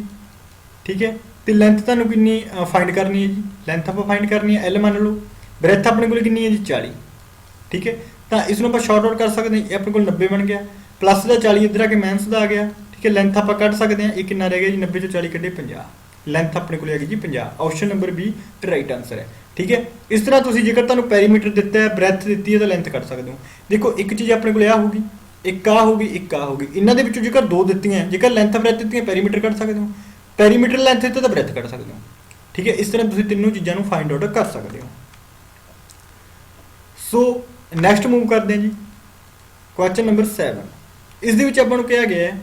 ਠੀਕ ਹੈ। ਤੇ ਲੈਂਥ ਤੁਹਾਨੂੰ ਕਿੰਨੀ ਫਾਈਂਡ ਕਰਨੀ ਹੈ ਜੀ, ਲੈਂਥ ਆਪਾਂ ਫਾਈਂਡ ਕਰਨੀ ਹੈ l ਮੰਨ ਲਓ, ਬ੍ਰੈਥ ਆਪਣੇ ਕੋਲ ਕਿੰਨੀ ਹੈ ਜੀ 40, ਠੀਕ ਹੈ। ਤਾਂ ਇਸ ਨੂੰ ਆਪਾਂ ਸ਼ਾਰਟ ਆਊਟ ਕਰ ਸਕਦੇ ਹਾਂ, ਇਹ ਆਪਣੇ ਕੋਲ 90 ਬਣ ਗਿਆ, ਪਲੱਸ ਦਾ 40 ਇੱਧਰ ਆ ਕੇ ਮਾਈਨਸ ਦਾ ਆ ਗਿਆ, ਠੀਕ ਹੈ। ਲੈਂਥ ਆਪਾਂ ਕੱਢ ਸਕਦੇ ਹਾਂ, ਇਹ ਕਿੰਨਾ ਰਹਿ ਗਿਆ ਜੀ 90 ਚੋਂ 40 ਕੱਢੇ 50, ਲੈਂਥ ਆਪਣੇ ਕੋਲ ਹੈਗੀ ਜੀ 50। Option number B right answer ਹੈ, ਠੀਕ ਹੈ। ਇਸ ਤਰ੍ਹਾਂ ਤੁਸੀਂ ਜੇਕਰ ਤੁਹਾਨੂੰ ਪੈਰੀਮੀਟਰ ਦਿੱਤਾ ਹੈ, ਬ੍ਰੈਥ ਦਿੱਤੀ ਹੈ, ਤਾਂ ਲੈਂਥ ਕੱਢ ਸਕਦੇ ਹੋ। ਦੇਖੋ ਇੱਕ ਚੀਜ਼ ਆਪਣੇ ਕੋਲ ਆ ਹੋਊਗੀ, ਇੱਕ ਆ ਹੋਊਗੀ, ਇੱਕ ਆ ਹੋਊਗੀ। ਇਹਨਾਂ ਦੇ ਵਿੱਚੋਂ ਜੇਕਰ 2 ਦਿੱਤੀਆਂ, ਜੇਕਰ ਲੈਂਥ ਬ੍ਰੈਥ ਦਿੱਤੀਆਂ, ਪੈਰੀਮੀਟਰ ਕੱਢ ਸਕਦੇ ਹੋ, ਪੈਰੀਮੀਟਰ ਲੈਂਥ ਦਿੱਤਾ ਤਾਂ ਬ੍ਰੈਥ ਕੱਢ ਸਕਦੇ ਹੋ, ਠੀਕ ਹੈ। ਇਸ ਤਰ੍ਹਾਂ ਤੁਸੀਂ ਤਿੰਨੋਂ ਚੀਜ਼ਾਂ ਨੂੰ ਫਾਈਂਡ ਆਊਟ ਕਰ ਸਕਦੇ ਹੋ। ਸੋ ਨੈਕਸਟ ਮੂਵ ਕਰਦੇ ਹਾਂ ਜੀ, ਕੁਐਸਚਨ ਨੰਬਰ 7। ਇਸ ਦੇ ਵਿੱਚ ਆਪਾਂ ਨੂੰ ਕਿਹਾ ਗਿਆ ਹੈ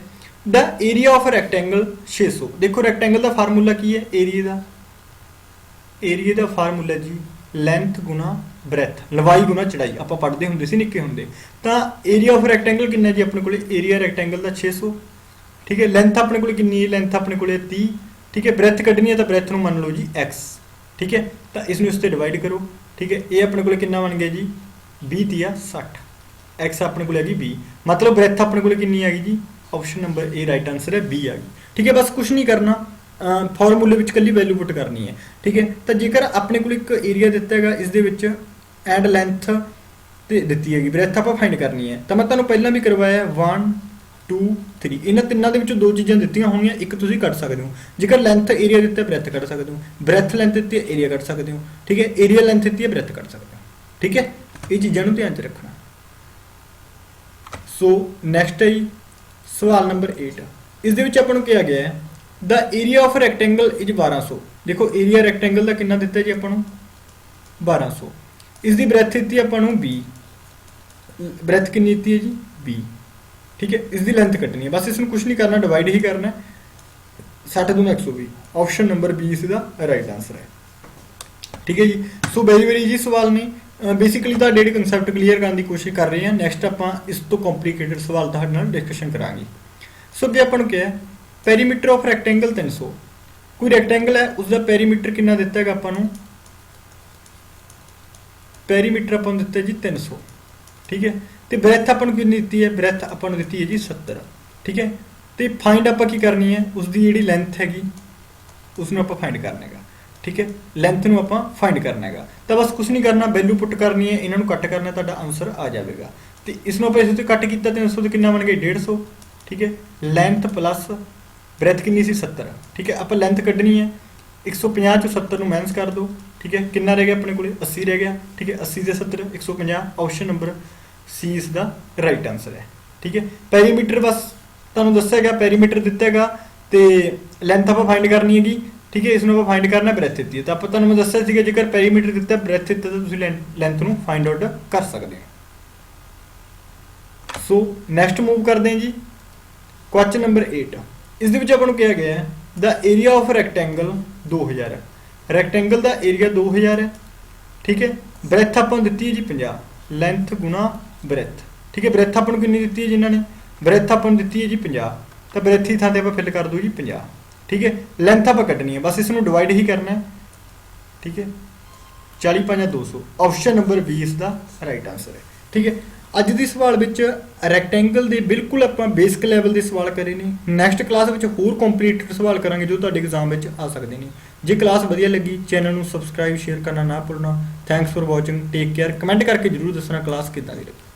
द एरिया ऑफ रैक्टेंगल 600। देखो रैक्टेंगल का फार्मूला की है, एरिया का फार्मूला जी ਲੈਂਥ ਗੁਣਾ ਬ੍ਰੈਥ, ਲੰਬਾਈ ਗੁਣਾ ਚੜਾਈ। ਆਪਾਂ ਪੜ੍ਹਦੇ ਹੁੰਦੇ ਸੀ ਨਿੱਕੇ ਹੁੰਦੇ। ਤਾਂ ਏਰੀਆ ਆਫ ਰੈਕਟੈਂਗਲ ਕਿੰਨਾ ਜੀ ਆਪਣੇ ਕੋਲੇ, ਏਰੀਆ ਰੈਕਟੈਂਗਲ ਦਾ 600, ਠੀਕ ਹੈ। ਲੈਂਥ ਆਪਣੇ ਕੋਲੇ ਕਿੰਨੀ ਹੈ, ਲੈਂਥ ਆਪਣੇ ਕੋਲੇ 30, ਠੀਕ ਹੈ। ਬ੍ਰੈਥ ਕੱਢਣੀ ਹੈ ਤਾਂ ਬ੍ਰੈਥ ਨੂੰ ਮੰਨ ਲਓ ਜੀ x, ਠੀਕ ਹੈ। ਤਾਂ ਇਸ ਨੂੰ ਇਸ ਤੇ ਡਿਵਾਈਡ ਕਰੋ, ਠੀਕ ਹੈ। ਇਹ ਆਪਣੇ ਕੋਲੇ ਕਿੰਨਾ ਬਣ ਗਿਆ ਜੀ 20 ਤੀਆ 60, x ਆਪਣੇ ਕੋਲੇ ਹੈਗੀ 20, ਮਤਲਬ ਬ੍ਰੈਥ ਆਪਣੇ ਕੋਲੇ ਕਿੰਨੀ ਆ ਗਈ ਜੀ, option number A right answer ਹੈ, B ਆ ਗਈ, ਠੀਕ ਹੈ। ਬਸ ਕੁਝ ਨਹੀਂ ਕਰਨਾ, ਫਾਰਮੂਲੇ ਵਿੱਚ ਕੱਲੀ ਵੈਲਿਊ ਪੁੱਟ ਕਰਨੀ ਹੈ, ਠੀਕ ਹੈ। ਤਾਂ ਜੇਕਰ ਆਪਣੇ ਕੋਲ ਇੱਕ ਏਰੀਆ ਦਿੱਤਾ ਹੈਗਾ, ਇਸ ਦੇ ਵਿੱਚ ਐਂਡ ਲੈਂਥ ਤੇ ਦਿੱਤੀ ਹੈਗੀ, ਬ੍ਰੈਥ ਆਪਾਂ ਫਾਈਂਡ ਕਰਨੀ ਹੈ। ਤਾਂ ਮੈਂ ਤੁਹਾਨੂੰ ਪਹਿਲਾਂ ਵੀ ਕਰਵਾਇਆ 1 2 3, ਇਹਨਾਂ ਤਿੰਨਾਂ ਦੇ ਵਿੱਚੋਂ ਦੋ ਚੀਜ਼ਾਂ ਦਿੱਤੀਆਂ ਹੋਣਗੀਆਂ, ਇੱਕ ਤੁਸੀਂ ਕੱਢ ਸਕਦੇ ਹੋ। ਜੇਕਰ ਲੈਂਥ ਏਰੀਆ ਦਿੱਤਾ ਬ੍ਰੈਥ ਕੱਢ ਸਕਦੇ ਹੋ, ਬ੍ਰੈਥ ਲੈਂਥ ਦਿੱਤੀ ਹੈ ਏਰੀਆ ਕੱਢ ਸਕਦੇ ਹੋ, ਠੀਕ ਹੈ। ਏਰੀਆ ਲੈਂਥ ਦਿੱਤੀ ਹੈ ਬ੍ਰੈਥ ਕੱਢ ਸਕਦੇ ਹੋ, ਠੀਕ ਹੈ। ਇਹ ਚੀਜ਼ਾਂ ਨੂੰ ਧਿਆਨ 'ਚ ਰੱਖਣਾ। ਸੋ ਨੈਕਸਟ ਹੈ ਜੀ ਸਵਾਲ ਨੰਬਰ 8। ਇਸ ਦੇ ਵਿੱਚ ਆਪਾਂ ਨੂੰ ਕਿਹਾ ਗਿਆ ਹੈ ਦ ਏਰੀਆ ਆਫ ਰੈਕਟੈਂਗਲ ਇਜ 1200। ਦੇਖੋ ਏਰੀਆ ਰੈਕਟੈਂਗਲ ਦਾ ਕਿੰਨਾ ਦਿੱਤਾ ਜੀ ਆਪਾਂ ਨੂੰ 1200। ਇਸ ਦੀ ਬ੍ਰੈਥ ਦਿੱਤੀ ਆਪਾਂ ਨੂੰ 20, ਬ੍ਰੈਥ ਕਿੰਨੀ ਦਿੱਤੀ ਹੈ ਜੀ 20, ਠੀਕ ਹੈ। ਇਸ ਦੀ ਲੈਂਥ ਕੱਢਣੀ ਹੈ, ਬਸ ਇਸ ਨੂੰ ਕੁਝ ਨਹੀਂ ਕਰਨਾ, ਡਿਵਾਈਡ ਹੀ ਕਰਨਾ। 60 ਦੂਣਾ 120, ਆਪਸ਼ਨ ਨੰਬਰ B ਇਸ ਦਾ ਰਾਈਟ ਆਂਸਰ ਹੈ, ਠੀਕ ਹੈ ਜੀ। ਸੋ ਵੈਰੀ ਜੀ ਸਵਾਲ ਨੇ ਬੇਸਿਕਲੀ ਤਾਂ ਜਿਹੜੇ ਕਨਸੈਪਟ ਕਲੀਅਰ ਕਰਨ ਦੀ ਕੋਸ਼ਿਸ਼ ਕਰ ਰਹੇ ਹਾਂ। ਨੈਕਸਟ ਆਪਾਂ ਇਸ ਤੋਂ ਕੰਪਲੀਕੇਟਡ ਸਵਾਲ ਤੁਹਾਡੇ ਨਾਲ ਡਿਸਕਸ਼ਨ ਕਰਾਂਗੇ। ਸੋ ਅੱਗੇ ਆਪਾਂ ਨੂੰ ਕਿਹਾ ਪੈਰੀਮੀਟਰ ਆਫ ਰੈਕਟੈਂਗਲ 300। ਕੋਈ ਰੈਕਟੈਂਗਲ ਹੈ, ਉਸ ਦਾ ਪੈਰੀਮੀਟਰ ਕਿੰਨਾ ਦਿੱਤਾ ਹੈਗਾ ਆਪਾਂ ਨੂੰ, ਪੈਰੀਮੀਟਰ ਆਪਾਂ ਨੂੰ ਦਿੱਤਾ ਜੀ 300, ਠੀਕ ਹੈ। ਤੇ ਬ੍ਰੈਥ ਆਪਾਂ ਨੂੰ ਕਿੰਨੀ ਦਿੱਤੀ ਹੈ, ਬ੍ਰੈਥ ਆਪਾਂ ਨੂੰ ਦਿੱਤੀ ਹੈ ਜੀ 70, ਠੀਕ ਹੈ। ਤੇ ਫਾਈਂਡ ਆਪਾਂ ਕੀ ਕਰਨੀ ਹੈ, ਉਸ ਦੀ ਜਿਹੜੀ ਲੈਂਥ ਹੈਗੀ ਉਸ ਨੂੰ ਆਪਾਂ ਫਾਈਂਡ ਕਰਨਾ ਹੈਗਾ, ਠੀਕ ਹੈ। ਲੈਂਥ ਨੂੰ ਆਪਾਂ ਫਾਈਂਡ ਕਰਨਾ ਹੈਗਾ। ਤਾਂ ਬਸ ਕੁਝ ਨਹੀਂ ਕਰਨਾ, ਵੈਲਿਊ ਪੁੱਟ ਕਰਨੀ ਹੈ, ਇਹਨਾਂ ਨੂੰ ਕੱਟ ਕਰਨਾ, ਤੁਹਾਡਾ ਆਨਸਰ ਆ ਜਾਵੇਗਾ। ਤੇ ਇਸ ਨੂੰ ਆਪਾਂ ਇਸ ਉੱਤੇ ਕੱਟ ਕੀਤਾ 300 ਤੇ ਕਿੰਨਾ ਬਣ ਗਿਆ 150, ਠੀਕ ਹੈ। ਲੈਂਥ ਪਲੱਸ ਬ੍ਰੈਥ ਕਿੰਨੀ ਸੀ 70, ਠੀਕ ਹੈ। ਆਪਾਂ ਲੈਂਥ ਕੱਢਣੀ ਹੈ, 150 ਚੋਂ 70 ਨੂੰ ਮਾਈਨਸ ਕਰ ਦਿਓ, ਠੀਕ ਹੈ। ਕਿੰਨਾ ਰਹਿ ਗਿਆ ਆਪਣੇ ਕੋਲੇ 80 ਰਹਿ ਗਿਆ, ਠੀਕ ਹੈ। 80 ਤੇ 70 150, ਆਪਸ਼ਨ ਨੰਬਰ C ਇਸ ਦਾ ਰਾਈਟ ਆਂਸਰ ਹੈ, ਠੀਕ ਹੈ। ਪੈਰੀਮੀਟਰ ਬਸ ਤੁਹਾਨੂੰ ਦੱਸਿਆ ਗਿਆ, ਪੈਰੀਮੀਟਰ ਦਿੱਤਾ ਹੈਗਾ ਤੇ ਲੈਂਥ ਆਪਾਂ ਫਾਈਂਡ ਕਰਨੀ ਹੈਗੀ, ਠੀਕ ਹੈ। ਇਸ ਨੂੰ ਆਪਾਂ ਫਾਈਂਡ ਕਰਨਾ, ਬ੍ਰੈਥ ਦਿੱਤੀ ਹੈ। ਤਾਂ ਆਪਾਂ ਤੁਹਾਨੂੰ ਮੈਂ ਦੱਸਿਆ ਸੀਗਾ ਜੇਕਰ ਪੈਰੀਮੀਟਰ ਦਿੱਤਾ ਬ੍ਰੈਥ ਦਿੱਤਾ ਤਾਂ ਤੁਸੀਂ ਲੈਂਥ ਨੂੰ ਫਾਈਂਡ ਆਊਟ ਕਰ ਸਕਦੇ ਹੋ। ਸੋ ਨੈਕਸਟ ਮੂਵ ਕਰਦੇ ਹਾਂ ਜੀ ਕੁਐਸਚਨ ਨੰਬਰ 8। ਇਸ ਦੇ ਵਿੱਚ ਆਪਾਂ ਨੂੰ ਕਿਹਾ ਗਿਆ ਹੈ ਦ ਏਰੀਆ ਆਫ ਰੈਕਟੈਂਗਲ 2000 ਹੈ। ਰੈਕਟੈਂਗਲ ਦਾ ਏਰੀਆ 2000 ਹੈ, ਠੀਕ ਹੈ। ਬ੍ਰੈਥ ਆਪਾਂ ਨੂੰ ਦਿੱਤੀ ਹੈ ਜੀ 50, ਲੈਂਥ ਗੁਣਾ ਬ੍ਰੈਥ, ਠੀਕ ਹੈ। ਬ੍ਰੈਥ ਆਪਾਂ ਨੂੰ ਕਿੰਨੀ ਦਿੱਤੀ ਹੈ ਜਿਨ੍ਹਾਂ ਨੇ, ਬ੍ਰੈਥ ਆਪਾਂ ਨੂੰ ਦਿੱਤੀ ਹੈ ਜੀ 50, ਤਾਂ ਬ੍ਰੈਥ ਦੀ ਥਾਂ ਤੇ ਆਪਾਂ ਫਿਲ ਕਰ ਦਿਓ ਜੀ 50, ਠੀਕ ਹੈ। ਲੈਂਥ ਆਪਾਂ ਕੱਢਣੀ ਹੈ, ਬਸ ਇਸ ਨੂੰ ਡਿਵਾਈਡ ਹੀ ਕਰਨਾ ਹੈ, ਠੀਕ ਹੈ। 40 5 200, ਆਪਸ਼ਨ ਨੰਬਰ B ਇਸ ਦਾ ਰਾਈਟ ਆਂਸਰ ਹੈ, ਠੀਕ ਹੈ। ਅੱਜ ਦੇ ਸਵਾਲ ਵਿੱਚ ਰੈਕਟੈਂਗਲ ਦੇ ਬਿਲਕੁਲ ਆਪਾਂ ਬੇਸਿਕ ਲੈਵਲ ਦੇ ਸਵਾਲ ਕਰੇ ਨੇ। ਨੈਕਸਟ ਕਲਾਸ ਵਿੱਚ ਹੋਰ ਕੰਪਲੀਟਡ ਸਵਾਲ ਕਰਾਂਗੇ ਜੋ ਤੁਹਾਡੇ ਐਗਜ਼ਾਮ ਵਿੱਚ ਆ ਸਕਦੇ ਨੇ। ਜੇ ਕਲਾਸ ਵਧੀਆ ਲੱਗੀ ਚੈਨਲ ਨੂੰ ਸਬਸਕ੍ਰਾਈਬ ਸ਼ੇਅਰ ਕਰਨਾ ਨਾ ਭੁੱਲਣਾ। Thanks for watching, take care. Comment ਕਰਕੇ ਜਰੂਰ ਦੱਸਣਾ ਕਲਾਸ ਕਿੱਦਾਂ ਦੀ ਲੱਗੀ।